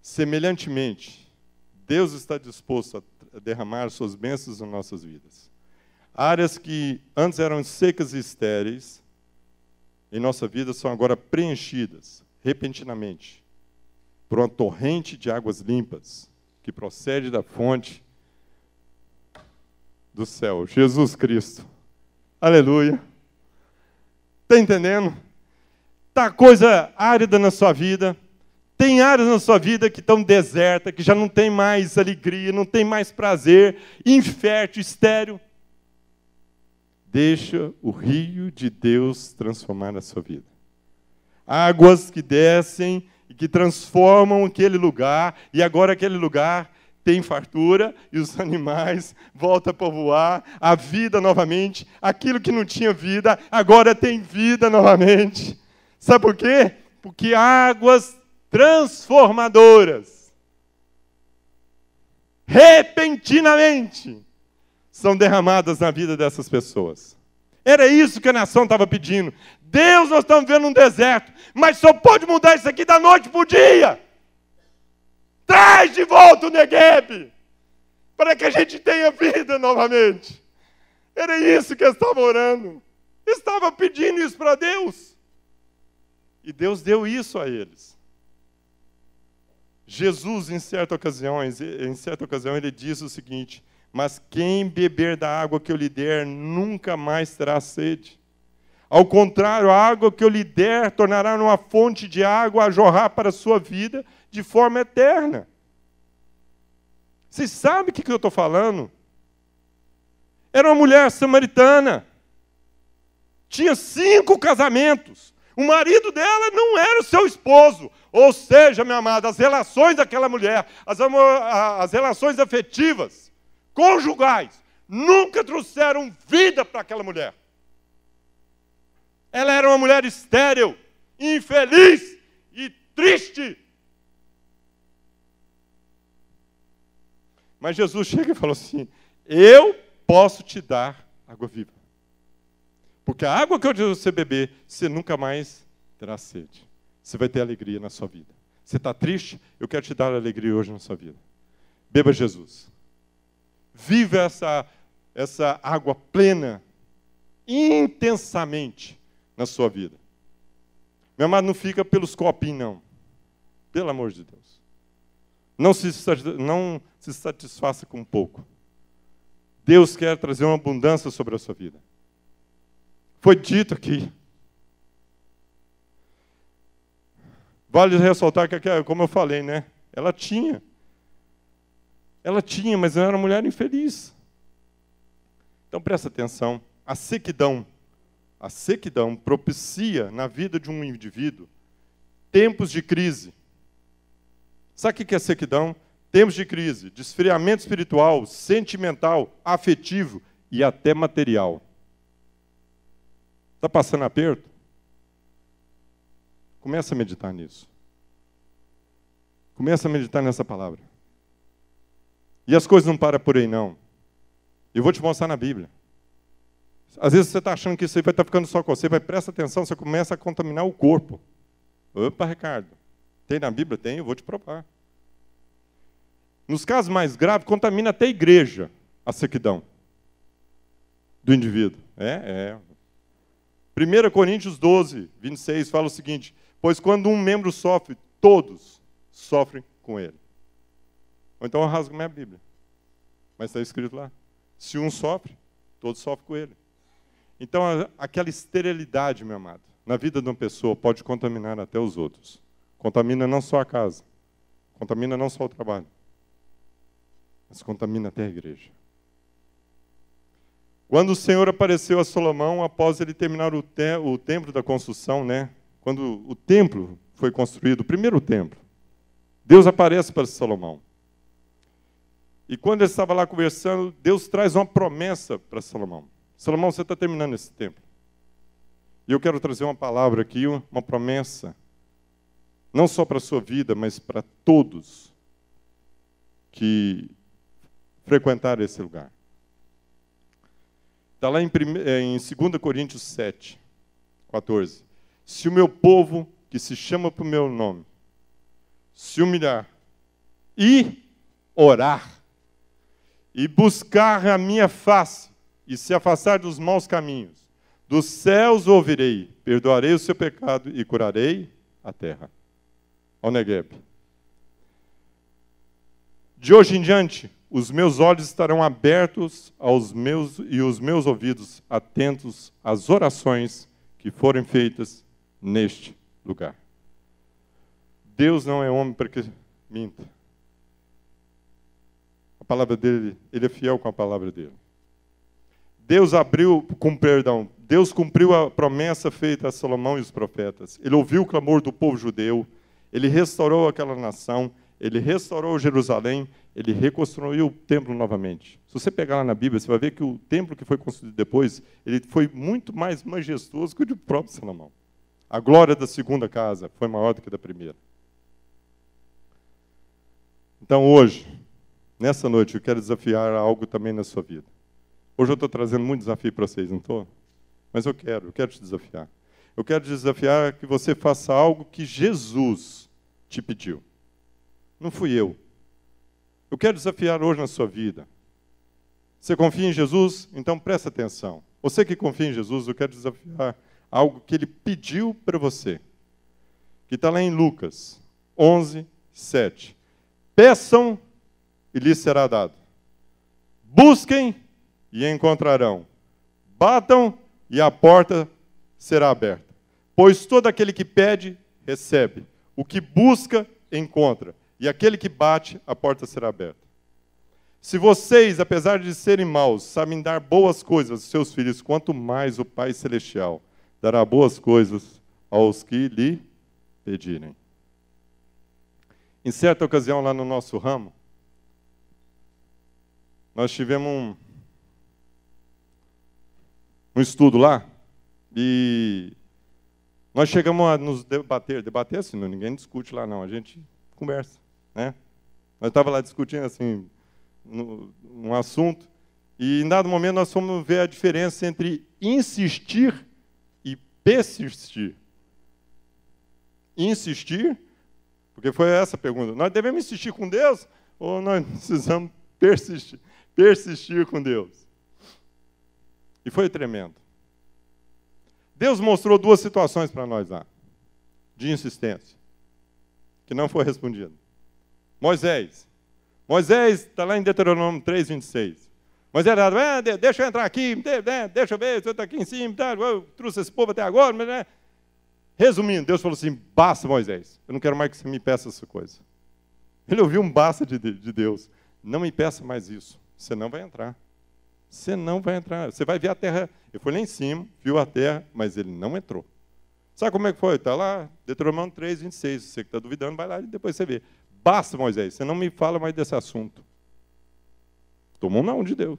Semelhantemente, Deus está disposto a derramar suas bênçãos nas nossas vidas. Áreas que antes eram secas e estéreis, em nossa vida são agora preenchidas repentinamente por uma torrente de águas limpas que procede da fonte do céu, Jesus Cristo. Aleluia. Está entendendo? Está coisa árida na sua vida. Tem áreas na sua vida que estão desertas, que já não tem mais alegria, não tem mais prazer, infértil, estéril. Deixa o rio de Deus transformar a sua vida. Águas que descem e que transformam aquele lugar, e agora aquele lugar tem fartura, e os animais voltam a povoar, a vida novamente, aquilo que não tinha vida, agora tem vida novamente. Sabe por quê? Porque águas transformadoras, repentinamente, são derramadas na vida dessas pessoas. Era isso que a nação estava pedindo. Deus, nós estamos vendo um deserto, mas só pode mudar isso aqui da noite para o dia. Traz de volta o Negueb, para que a gente tenha vida novamente. Era isso que eles estavam orando. Eles estavam pedindo isso para Deus. E Deus deu isso a eles. Jesus, em certa ocasião, ele diz o seguinte: mas quem beber da água que eu lhe der, nunca mais terá sede. Ao contrário, a água que eu lhe der tornará numa fonte de água a jorrar para a sua vida de forma eterna. Vocês sabem o que eu estou falando? Era uma mulher samaritana. Tinha 5 casamentos. O marido dela não era o seu esposo. Ou seja, minha amada, as relações daquela mulher, as relações afetivas, conjugais, nunca trouxeram vida para aquela mulher. Ela era uma mulher estéril, infeliz e triste. Mas Jesus chega e falou assim: eu posso te dar água viva. Porque a água que eu digo você beber, você nunca mais terá sede. Você vai ter alegria na sua vida. Você está triste? Eu quero te dar alegria hoje na sua vida. Beba Jesus. Viva essa água plena, intensamente, na sua vida. Meu amado, não fica pelos copinhos, não. Pelo amor de Deus. Não se satisfaça com pouco. Deus quer trazer uma abundância sobre a sua vida. Foi dito aqui. Vale ressaltar que, como eu falei, né? Ela tinha, mas ela era uma mulher infeliz. Então presta atenção. A sequidão propicia na vida de um indivíduo tempos de crise. Sabe o que é sequidão? Tempos de crise, de esfriamento espiritual, sentimental, afetivo e até material. Está passando aperto? Começa a meditar nisso. Começa a meditar nessa palavra. E as coisas não param por aí, não. Eu vou te mostrar na Bíblia. Às vezes você está achando que isso aí vai estar ficando só com você, mas presta atenção, você começa a contaminar o corpo. Opa, Ricardo, tem na Bíblia? Tem, eu vou te provar. Nos casos mais graves, contamina até a igreja, a sequidão do indivíduo. 1 Coríntios 12, 26, fala o seguinte: pois quando um membro sofre, todos sofrem com ele. Ou então eu rasgo minha Bíblia. Mas está escrito lá. Se um sofre, todos sofrem com ele. Então, aquela esterilidade, meu amado, na vida de uma pessoa pode contaminar até os outros. Contamina não só a casa, contamina não só o trabalho, mas contamina até a igreja. Quando o Senhor apareceu a Salomão, após ele terminar o templo da construção, né? Quando o templo foi construído, o primeiro templo, Deus aparece para Salomão. E quando ele estava lá conversando, Deus traz uma promessa para Salomão. Salomão, você está terminando esse templo. E eu quero trazer uma palavra aqui, uma promessa, não só para a sua vida, mas para todos que frequentarem esse lugar. Está lá em 2 Coríntios 7, 14. Se o meu povo, que se chama por meu nome, se humilhar e orar, e buscar a minha face, e se afastar dos maus caminhos, dos céus ouvirei, perdoarei o seu pecado e curarei a terra. Ao Negueb. De hoje em diante, os meus olhos estarão abertos e os meus ouvidos atentos às orações que forem feitas neste lugar. Deus não é homem para que minta. A palavra dele, ele é fiel com a palavra dele. Deus cumpriu a promessa feita a Salomão e os profetas. Ele ouviu o clamor do povo judeu, ele restaurou aquela nação, ele restaurou Jerusalém, ele reconstruiu o templo novamente. Se você pegar lá na Bíblia, você vai ver que o templo que foi construído depois, ele foi muito mais majestoso que o do próprio Salomão. A glória da segunda casa foi maior do que a da primeira. Então hoje, nessa noite, eu quero desafiar algo também na sua vida. Hoje eu estou trazendo muito desafio para vocês, não estou? Mas eu quero te desafiar. Eu quero te desafiar que você faça algo que Jesus te pediu. Não fui eu. Eu quero desafiar hoje na sua vida. Você confia em Jesus? Então presta atenção. Você que confia em Jesus, eu quero desafiar algo que Ele pediu para você. Que está lá em Lucas 11, 7. Peçam e lhes será dado. Busquem e encontrarão. Batam e a porta será aberta. Pois todo aquele que pede, recebe. O que busca, encontra. E aquele que bate, a porta será aberta. Se vocês, apesar de serem maus, sabem dar boas coisas aos seus filhos, quanto mais o Pai Celestial dará boas coisas aos que lhe pedirem. Em certa ocasião, lá no nosso ramo, nós tivemos um estudo lá, e nós chegamos a nos debater assim, não, ninguém discute lá não, a gente conversa, né? Nós estávamos lá discutindo assim, um assunto, e em dado momento nós fomos ver a diferença entre insistir e persistir. Insistir, porque foi essa a pergunta, nós devemos insistir com Deus ou nós precisamos persistir? persistir com Deus. E foi tremendo. Deus mostrou duas situações para nós lá, de insistência, que não foi respondido. Moisés está lá em Deuteronômio 3:26. Moisés deixa eu entrar aqui, deixa eu ver, você está aqui em cima, eu trouxe esse povo até agora. Mas, resumindo, Deus falou assim, basta, Moisés, eu não quero mais que você me peça essa coisa. Ele ouviu um basta de Deus. Não me peça mais isso, você não vai entrar. Você não vai entrar, você vai ver a terra. Ele foi lá em cima, viu a terra, mas ele não entrou. Sabe como é que foi? Está lá, Deuteronômio 3:26. Você que está duvidando, vai lá e depois você vê. Basta, Moisés, você não me fala mais desse assunto. Tomou um não de Deus.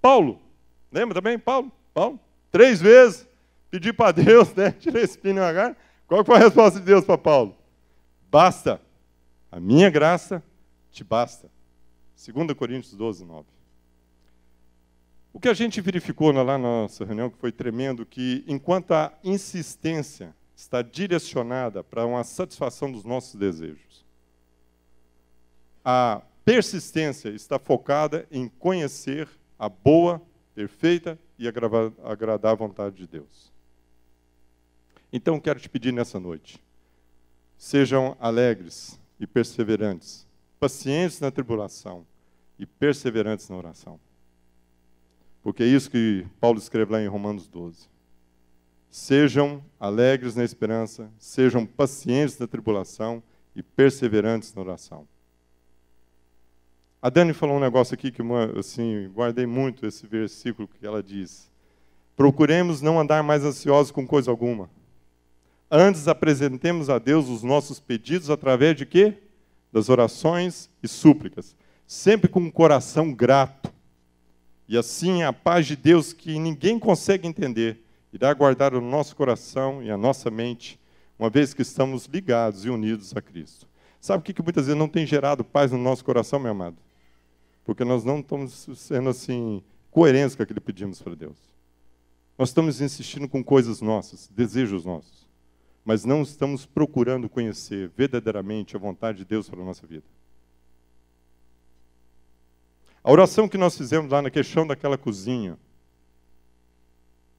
Paulo, lembra também? Paulo, 3 vezes, pediu para Deus, né? Tirei esse espinho no H. Qual foi a resposta de Deus para Paulo? Basta, a minha graça te basta. 2 Coríntios 12:9. O que a gente verificou lá na nossa reunião, que foi tremendo, que enquanto a insistência está direcionada para uma satisfação dos nossos desejos, a persistência está focada em conhecer a boa, perfeita e agradar a vontade de Deus. Então, quero te pedir nessa noite, sejam alegres e perseverantes, pacientes na tribulação e perseverantes na oração. Porque é isso que Paulo escreve lá em Romanos 12. Sejam alegres na esperança, sejam pacientes na tribulação e perseverantes na oração. A Dani falou um negócio aqui que assim, guardei muito esse versículo que ela diz. Procuremos não andar mais ansiosos com coisa alguma. Antes apresentemos a Deus os nossos pedidos através de quê? Das orações e súplicas. Sempre com um coração grato. E assim a paz de Deus, que ninguém consegue entender, irá guardar o nosso coração e a nossa mente, uma vez que estamos ligados e unidos a Cristo. Sabe o que muitas vezes não tem gerado paz no nosso coração, meu amado? Porque nós não estamos sendo assim coerentes com aquilo que pedimos para Deus. Nós estamos insistindo com coisas nossas, desejos nossos, mas não estamos procurando conhecer verdadeiramente a vontade de Deus para a nossa vida. A oração que nós fizemos lá na questão daquela cozinha,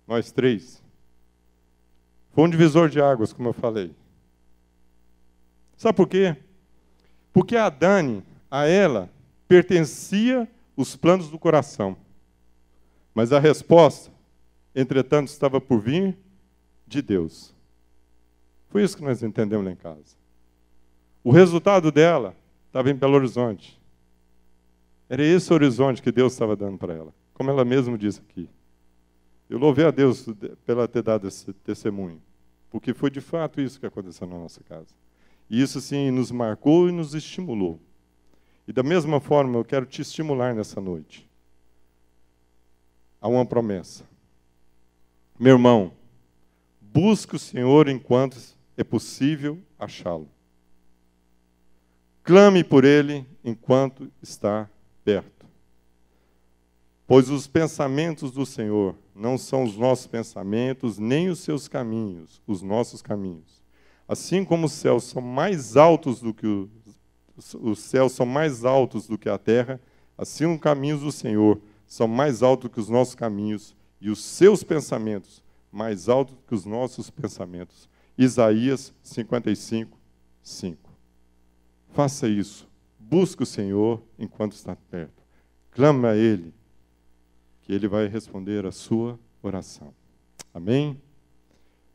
nós 3, foi um divisor de águas, como eu falei. Sabe por quê? Porque a Dani, a ela, pertencia os planos do coração. Mas a resposta, entretanto, estava por vir de Deus. Foi isso que nós entendemos lá em casa. O resultado dela estava em Belo Horizonte. Era esse o horizonte que Deus estava dando para ela. Como ela mesma disse aqui. Eu louvei a Deus pela ter dado esse testemunho. Porque foi de fato isso que aconteceu na nossa casa. E isso, sim, nos marcou e nos estimulou. E da mesma forma, eu quero te estimular nessa noite. Há uma promessa. Meu irmão, busque o Senhor enquanto é possível achá-lo. Clame por Ele enquanto está perto. Pois os pensamentos do Senhor não são os nossos pensamentos, nem os seus caminhos, os nossos caminhos. Assim como os céus são mais altos do que os céus são mais altos do que a terra, assim os caminhos do Senhor são mais altos que os nossos caminhos e os seus pensamentos mais altos que os nossos pensamentos. Isaías 55:5. Faça isso. Busque o Senhor enquanto está perto. Clame a Ele, que Ele vai responder a sua oração. Amém?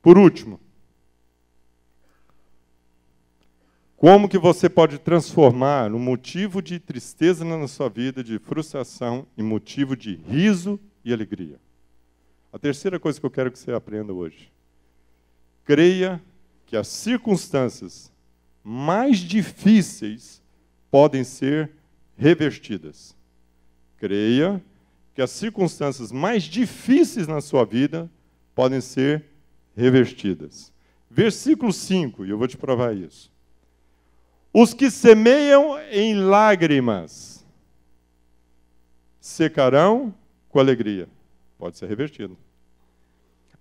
Por último, como que você pode transformar um motivo de tristeza na sua vida, de frustração, em motivo de riso e alegria? A terceira coisa que eu quero que você aprenda hoje. Creia que as circunstâncias mais difíceis podem ser revertidas. Creia que as circunstâncias mais difíceis na sua vida podem ser revertidas. Versículo 5, e eu vou te provar isso. Os que semeiam em lágrimas secarão com alegria. Pode ser revertido.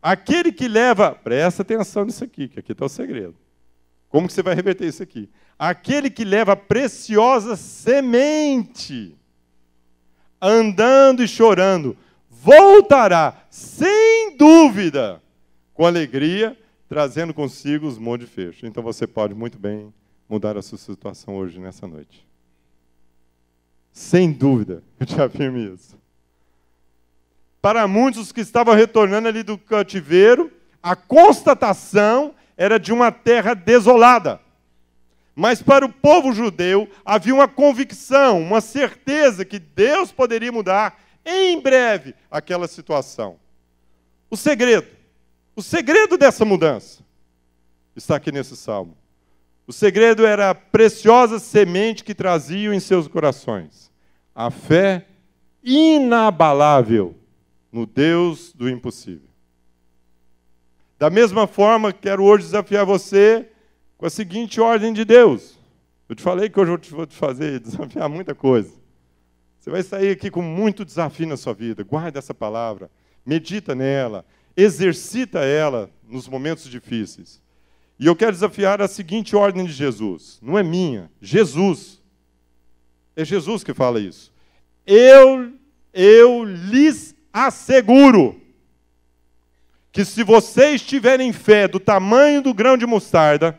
Aquele que leva, presta atenção nisso aqui, que aqui está o segredo. Como que você vai reverter isso aqui? Aquele que leva preciosa semente andando e chorando, voltará, sem dúvida, com alegria, trazendo consigo os montes de fecho. Então você pode muito bem mudar a sua situação hoje, nessa noite. Sem dúvida, eu te afirmo isso. Para muitos que estavam retornando ali do cativeiro, a constatação era de uma terra desolada. Mas para o povo judeu havia uma convicção, uma certeza que Deus poderia mudar em breve aquela situação. O segredo dessa mudança está aqui nesse salmo. O segredo era a preciosa semente que traziam em seus corações. A fé inabalável no Deus do impossível. Da mesma forma, quero hoje desafiar você com a seguinte ordem de Deus. Eu te falei que hoje eu vou te fazer desafiar muita coisa. Você vai sair aqui com muito desafio na sua vida. Guarda essa palavra, medita nela, exercita ela nos momentos difíceis. E eu quero desafiar a seguinte ordem de Jesus. Não é minha, Jesus. É Jesus que fala isso. Eu lhes asseguro que se vocês tiverem fé do tamanho do grão de mostarda,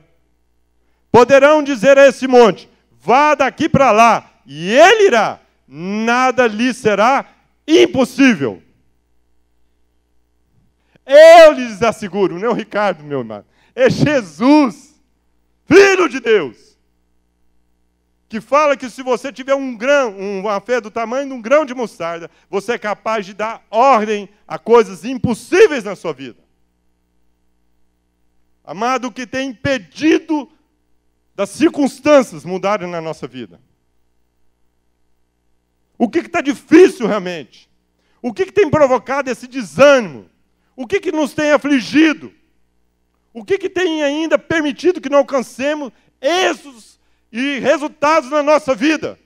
poderão dizer a esse monte, vá daqui para lá, e ele irá, nada lhe será impossível. Eu lhes asseguro, não é o Ricardo, meu irmão, é Jesus, Filho de Deus, que fala que se você tiver uma fé do tamanho de um grão de mostarda, você é capaz de dar ordem a coisas impossíveis na sua vida. Amado, o que tem impedido das circunstâncias mudarem na nossa vida? O que está difícil realmente? O que tem provocado esse desânimo? O que nos tem afligido? O que tem ainda permitido que não alcancemos êxitos e resultados na nossa vida?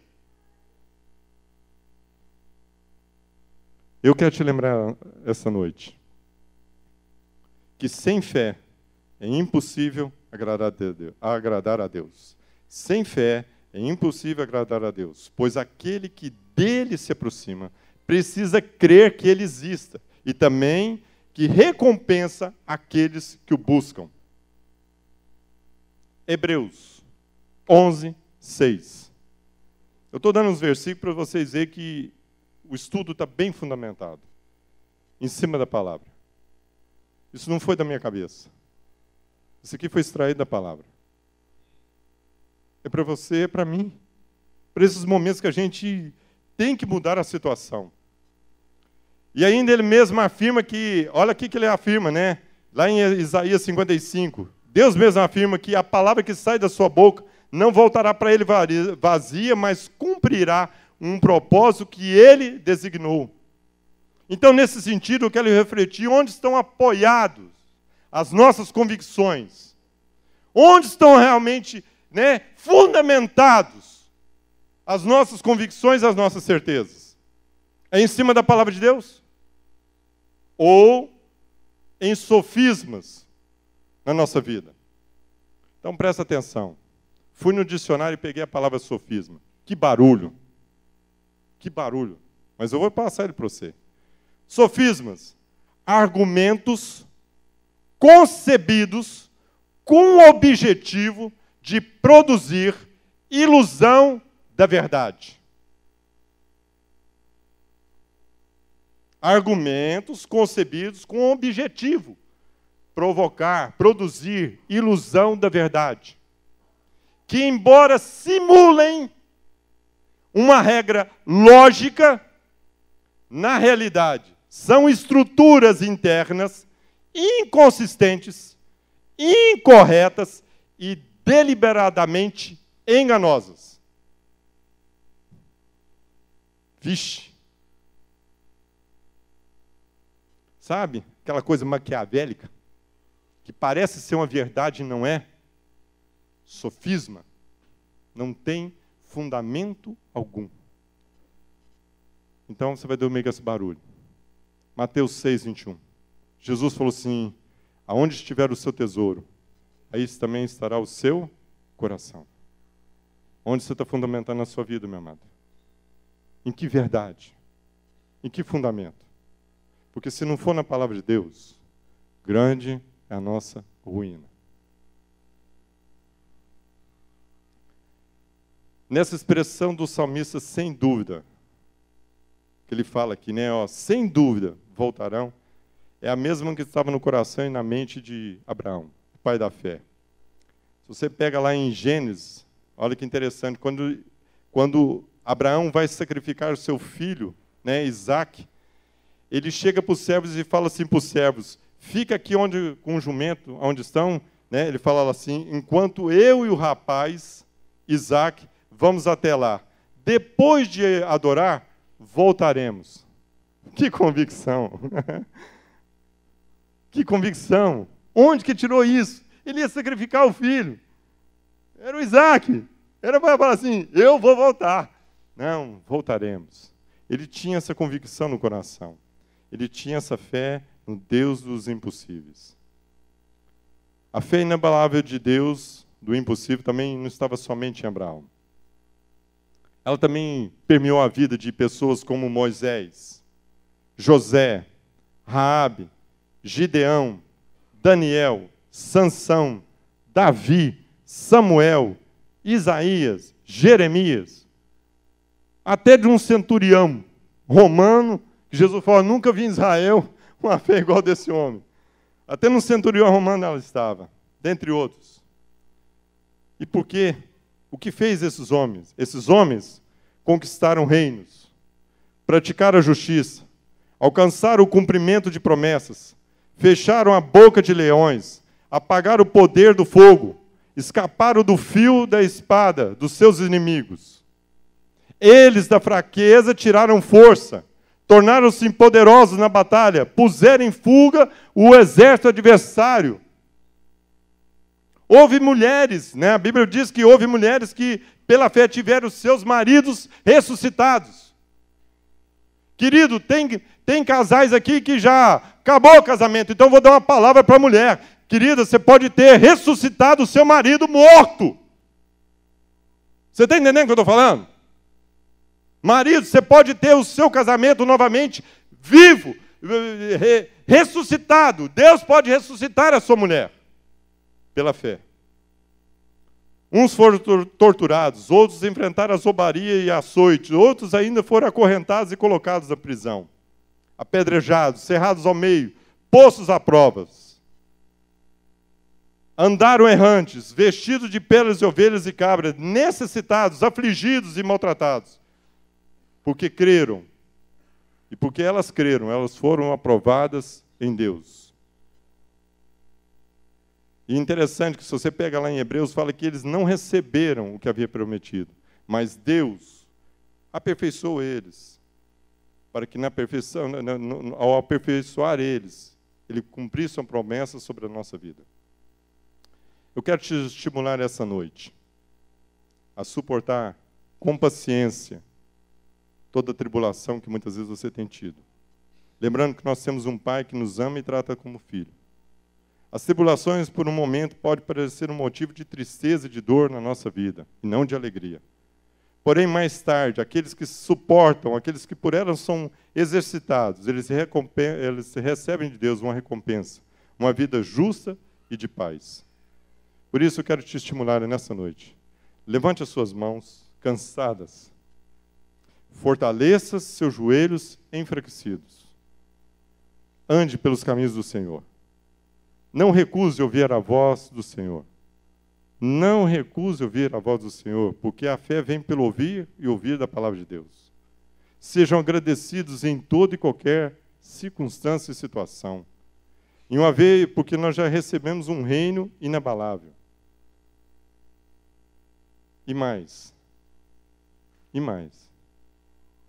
Eu quero te lembrar essa noite que sem fé é impossível agradar a Deus. Sem fé é impossível agradar a Deus, pois aquele que dele se aproxima precisa crer que ele exista e também que recompensa aqueles que o buscam. Hebreus 11, 6. Eu estou dando uns versículos para vocês verem que o estudo está bem fundamentado, em cima da palavra. Isso não foi da minha cabeça. Isso aqui foi extraído da palavra. É para você, é para mim. Para esses momentos que a gente tem que mudar a situação. E ainda ele mesmo afirma que, olha aqui que ele afirma, né? Lá em Isaías 55, Deus mesmo afirma que a palavra que sai da sua boca não voltará para ele vazia, mas cumprirá um propósito que ele designou. Então, nesse sentido, eu quero refletir onde estão apoiados as nossas convicções. Onde estão realmente, fundamentados as nossas convicções, as nossas certezas? É em cima da palavra de Deus? Ou em sofismas na nossa vida? Então presta atenção. Fui no dicionário e peguei a palavra sofisma. Que barulho. Que barulho. Mas eu vou passar ele para você. Sofismas. Argumentos concebidos com o objetivo de produzir ilusão da verdade. Argumentos concebidos com o objetivo provocar, produzir ilusão da verdade, que embora simulem uma regra lógica, na realidade são estruturas internas inconsistentes, incorretas e deliberadamente enganosas. Vixe! Sabe, aquela coisa maquiavélica, que parece ser uma verdade e não é? Sofisma. Não tem fundamento algum. Então você vai dormir com esse barulho. Mateus 6, 21. Jesus falou assim, aonde estiver o seu tesouro, aí também estará o seu coração. Onde você está fundamentando a sua vida, meu amado? Em que verdade? Em que fundamento? Porque se não for na palavra de Deus, grande é a nossa ruína. Nessa expressão do salmista, sem dúvida, que ele fala aqui, né? Ó, sem dúvida voltarão, é a mesma que estava no coração e na mente de Abraão, o pai da fé. Se você pega lá em Gênesis, olha que interessante, quando Abraão vai sacrificar o seu filho, né, Isaac, ele chega para os servos e fala assim para os servos, fica aqui com o jumento, onde estão, né, ele fala assim, enquanto eu e o rapaz, Isaac, vamos até lá. Depois de adorar, voltaremos. Que convicção! Que convicção! Onde que tirou isso? Ele ia sacrificar o filho. Era o Isaac. Era para falar assim, eu vou voltar. Não, voltaremos. Ele tinha essa convicção no coração. Ele tinha essa fé no Deus dos impossíveis. A fé inabalável de Deus, do impossível, também não estava somente em Abraão. Ela também permeou a vida de pessoas como Moisés, José, Raabe, Gideão, Daniel, Sansão, Davi, Samuel, Isaías, Jeremias, até de um centurião romano, que Jesus falou, nunca vi em Israel uma fé igual desse homem. Até no centurião romano ela estava, dentre outros. E por quê? O que fez esses homens? Esses homens conquistaram reinos, praticaram a justiça, alcançaram o cumprimento de promessas, fecharam a boca de leões, apagaram o poder do fogo, escaparam do fio da espada dos seus inimigos. Eles, da fraqueza, tiraram força, tornaram-se poderosos na batalha, puseram em fuga o exército adversário. Houve mulheres, né? A Bíblia diz que houve mulheres que, pela fé, tiveram seus maridos ressuscitados. Querido, tem casais aqui que já acabou o casamento, então vou dar uma palavra para a mulher. Querida, você pode ter ressuscitado o seu marido morto. Você está entendendo o que eu estou falando? Marido, você pode ter o seu casamento novamente vivo, ressuscitado. Deus pode ressuscitar a sua mulher. Pela fé. Uns foram torturados, outros enfrentaram a zombaria e a açoite, outros ainda foram acorrentados e colocados na prisão, apedrejados, cerrados ao meio, postos à provas. Andaram errantes, vestidos de pelas de ovelhas e cabras, necessitados, afligidos e maltratados, porque creram. E porque elas creram, elas foram aprovadas em Deus. E interessante que se você pega lá em Hebreus, fala que eles não receberam o que havia prometido, mas Deus aperfeiçoou eles, para que na perfeição, ao aperfeiçoar eles, Ele cumprisse uma promessa sobre a nossa vida. Eu quero te estimular essa noite a suportar com paciência toda a tribulação que muitas vezes você tem tido. Lembrando que nós temos um Pai que nos ama e trata como filho. As tribulações, por um momento, podem parecer um motivo de tristeza e de dor na nossa vida, e não de alegria. Porém, mais tarde, aqueles que suportam, aqueles que por elas são exercitados, eles recebem de Deus uma recompensa, uma vida justa e de paz. Por isso, eu quero te estimular nessa noite. Levante as suas mãos, cansadas. Fortaleça seus joelhos enfraquecidos. Ande pelos caminhos do Senhor. Não recuse ouvir a voz do Senhor. Não recuse ouvir a voz do Senhor, porque a fé vem pelo ouvir e ouvir da palavra de Deus. Sejam agradecidos em toda e qualquer circunstância e situação. E uma vez, porque nós já recebemos um reino inabalável. E mais.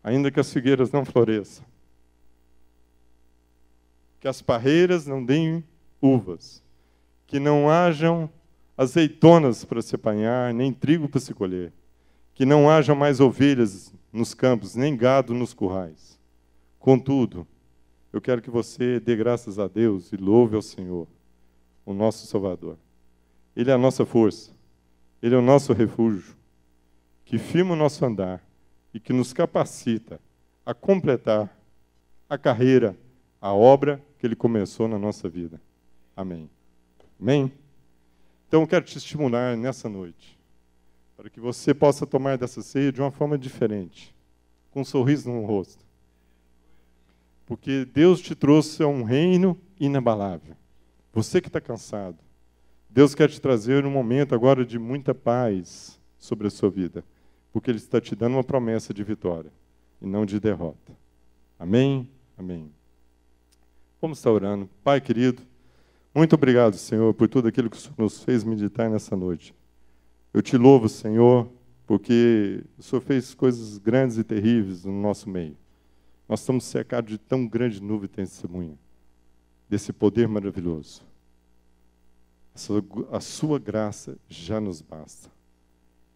Ainda que as figueiras não floresçam, que as parreiras não deem uvas, que não hajam azeitonas para se apanhar, nem trigo para se colher, que não haja mais ovelhas nos campos, nem gado nos currais. Contudo, eu quero que você dê graças a Deus e louve ao Senhor, o nosso Salvador. Ele é a nossa força, Ele é o nosso refúgio, que firma o nosso andar e que nos capacita a completar a carreira, a obra que Ele começou na nossa vida. Amém. Amém? Então eu quero te estimular nessa noite, para que você possa tomar dessa ceia de uma forma diferente, com um sorriso no rosto. Porque Deus te trouxe a um reino inabalável. Você que está cansado, Deus quer te trazer um momento agora de muita paz sobre a sua vida, porque Ele está te dando uma promessa de vitória e não de derrota. Amém? Amém. Vamos estar orando. Pai querido, muito obrigado, Senhor, por tudo aquilo que o Senhor nos fez meditar nessa noite. Eu te louvo, Senhor, porque o Senhor fez coisas grandes e terríveis no nosso meio. Nós estamos cercados de tão grande nuvem de testemunha, desse poder maravilhoso. A sua graça já nos basta.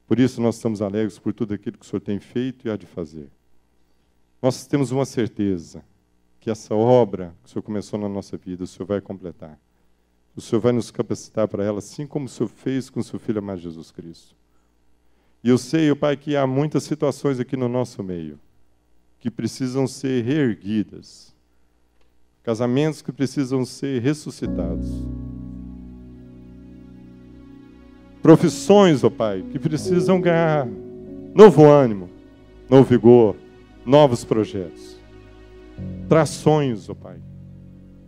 Por isso nós estamos alegres por tudo aquilo que o Senhor tem feito e há de fazer. Nós temos uma certeza, que essa obra que o Senhor começou na nossa vida, o Senhor vai completar. O Senhor vai nos capacitar para ela, assim como o Senhor fez com o seu Filho amado Jesus Cristo. E eu sei, Pai, que há muitas situações aqui no nosso meio, que precisam ser reerguidas. Casamentos que precisam ser ressuscitados. Profissões, ó Pai, que precisam ganhar novo ânimo, novo vigor, novos projetos. Traz sonhos, ó Pai.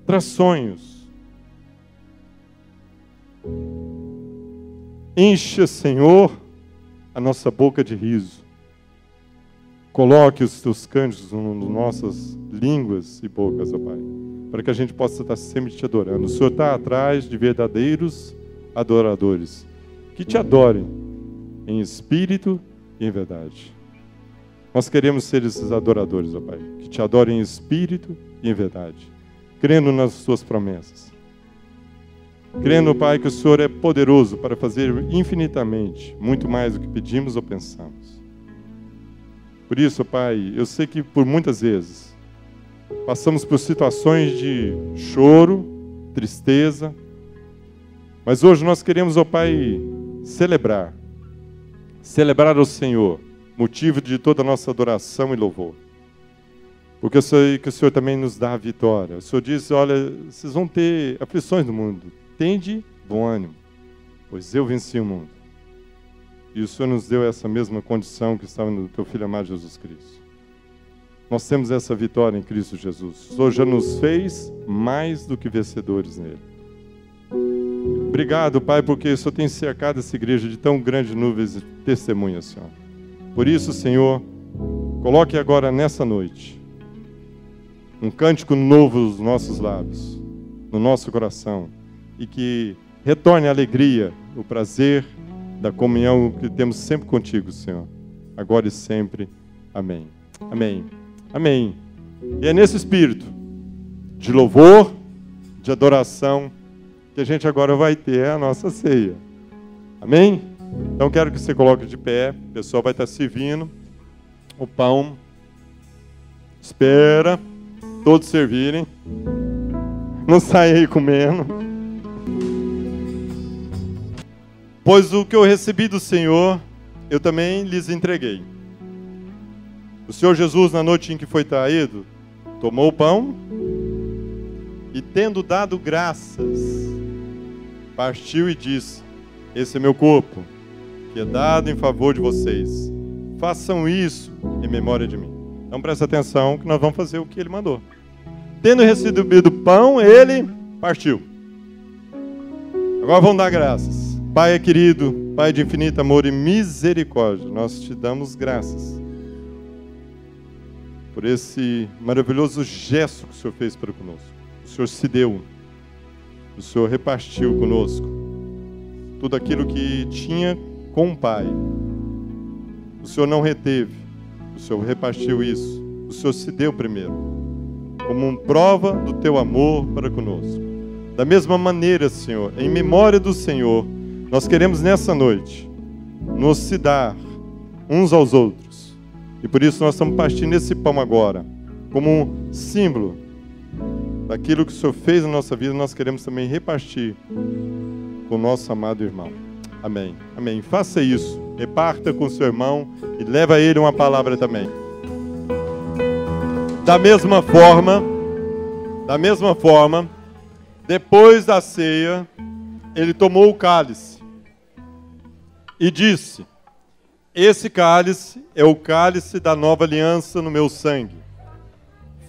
Traz sonhos. Encha, Senhor, a nossa boca de riso. Coloque os teus cânticos nas nossas línguas e bocas, ó Pai, para que a gente possa estar sempre te adorando. O Senhor está atrás de verdadeiros adoradores, que te adorem em espírito e em verdade. Nós queremos ser esses adoradores, ó Pai, que te adorem em espírito e em verdade, crendo nas tuas promessas. Crendo, Pai, que o Senhor é poderoso para fazer infinitamente, muito mais do que pedimos ou pensamos. Por isso, Pai, eu sei que por muitas vezes passamos por situações de choro, tristeza, mas hoje nós queremos, ó Pai, celebrar ao Senhor, motivo de toda a nossa adoração e louvor. Porque eu sei que o Senhor também nos dá a vitória. O Senhor disse, olha, vocês vão ter aflições no mundo. Tende bom ânimo, pois eu venci o mundo. E o Senhor nos deu essa mesma condição que estava no teu Filho amado Jesus Cristo. Nós temos essa vitória em Cristo Jesus. O Senhor já nos fez mais do que vencedores nele. Obrigado, Pai, porque o Senhor tem cercado essa igreja de tão grandes nuvens de testemunhas, Senhor. Por isso, Senhor, coloque agora nessa noite um cântico novo nos nossos lábios, no nosso coração, e que retorne a alegria, o prazer da comunhão que temos sempre contigo, Senhor, agora e sempre. Amém. Amém. Amém. E é nesse espírito de louvor, de adoração, que a gente agora vai ter a nossa ceia. Amém? Então quero que você coloque de pé, o pessoal vai estar servindo o pão. Espera todos servirem. Não saia aí comendo. Pois o que eu recebi do Senhor, eu também lhes entreguei. O Senhor Jesus, na noite em que foi traído, tomou o pão e, tendo dado graças, partiu e disse, esse é meu corpo, que é dado em favor de vocês. Façam isso em memória de mim. Então presta atenção que nós vamos fazer o que ele mandou. Tendo recebido o pão, ele partiu. Agora vamos dar graças. Pai querido, Pai de infinito amor e misericórdia, nós te damos graças por esse maravilhoso gesto que o Senhor fez para conosco. O Senhor se deu, o Senhor repartiu conosco tudo aquilo que tinha com o Pai. O Senhor não reteve, o Senhor repartiu isso, o Senhor se deu primeiro, como uma prova do teu amor para conosco. Da mesma maneira, Senhor, em memória do Senhor, nós queremos nessa noite nos se dar uns aos outros. E por isso nós estamos partindo esse pão agora, como um símbolo daquilo que o Senhor fez na nossa vida, nós queremos também repartir com o nosso amado irmão. Amém. Amém. Faça isso. Reparta com o seu irmão e leva a ele uma palavra também. Da mesma forma, depois da ceia, ele tomou o cálice e disse: esse cálice é o cálice da nova aliança no meu sangue.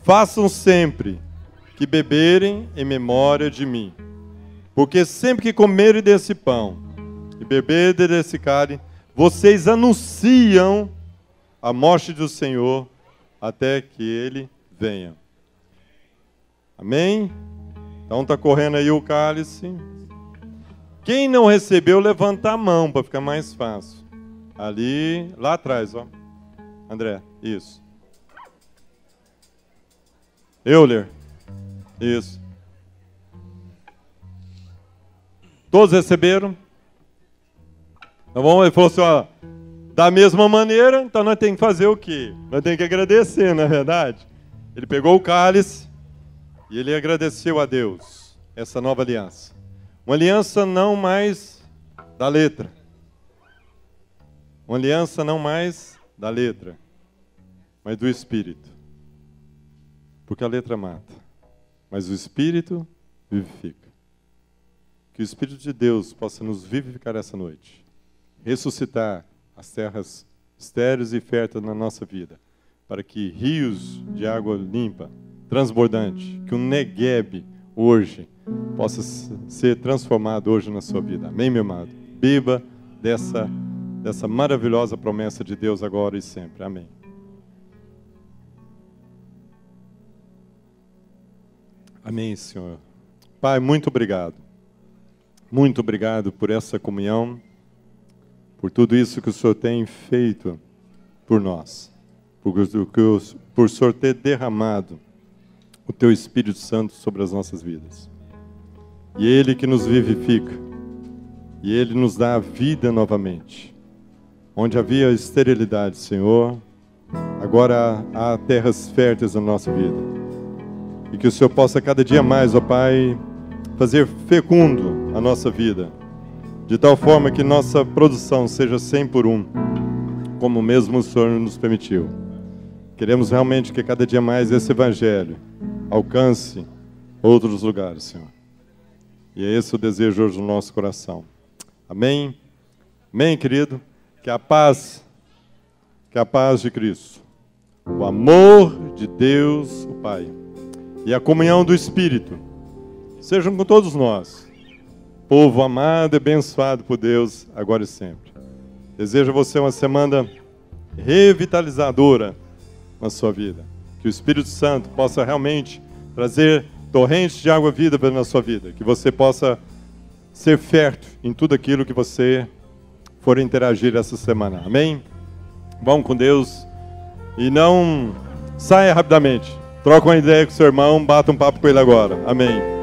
Façam sempre que beberem em memória de mim. Porque sempre que comerem desse pão e beberem desse cálice, vocês anunciam a morte do Senhor até que Ele venha. Amém? Então está correndo aí o cálice. Quem não recebeu, levanta a mão para ficar mais fácil. Ali, lá atrás, ó. André, isso. Euler, isso. Todos receberam? Então vamos, ele falou assim, ó, da mesma maneira, então nós temos que fazer o quê? Nós temos que agradecer, não é verdade? Ele pegou o cálice e ele agradeceu a Deus essa nova aliança. Uma aliança não mais da letra. Uma aliança não mais da letra, mas do Espírito. Porque a letra mata, mas o Espírito vivifica. Que o Espírito de Deus possa nos vivificar essa noite. Ressuscitar as terras estéreis e férteis na nossa vida. Para que rios de água limpa, transbordante, que o Negueb hoje possa ser transformado hoje na sua vida. Amém, meu amado? Beba dessa maravilhosa promessa de Deus agora e sempre. Amém. Amém, Senhor. Pai, muito obrigado. Muito obrigado por essa comunhão, por tudo isso que o Senhor tem feito por nós, por o Senhor ter derramado o Teu Espírito Santo sobre as nossas vidas. E Ele que nos vivifica, e Ele nos dá a vida novamente. Onde havia esterilidade, Senhor, agora há terras férteis na nossa vida. E que o Senhor possa cada dia mais, ó Pai, fazer fecundo a nossa vida, de tal forma que nossa produção seja 100 por 1, como mesmo o Senhor nos permitiu. Queremos realmente que cada dia mais esse Evangelho alcance outros lugares, Senhor. E é esse o desejo hoje no nosso coração. Amém? Amém, querido? Que a paz de Cristo, o amor de Deus, o Pai, e a comunhão do Espírito, sejam com todos nós, povo amado e abençoado por Deus, agora e sempre. Desejo a você uma semana revitalizadora na sua vida. Que o Espírito Santo possa realmente trazer torrentes de água viva na sua vida. Que você possa ser fértil em tudo aquilo que você for interagir essa semana. Amém? Vão com Deus e não saia rapidamente. Troca uma ideia com seu irmão, bata um papo com ele agora. Amém.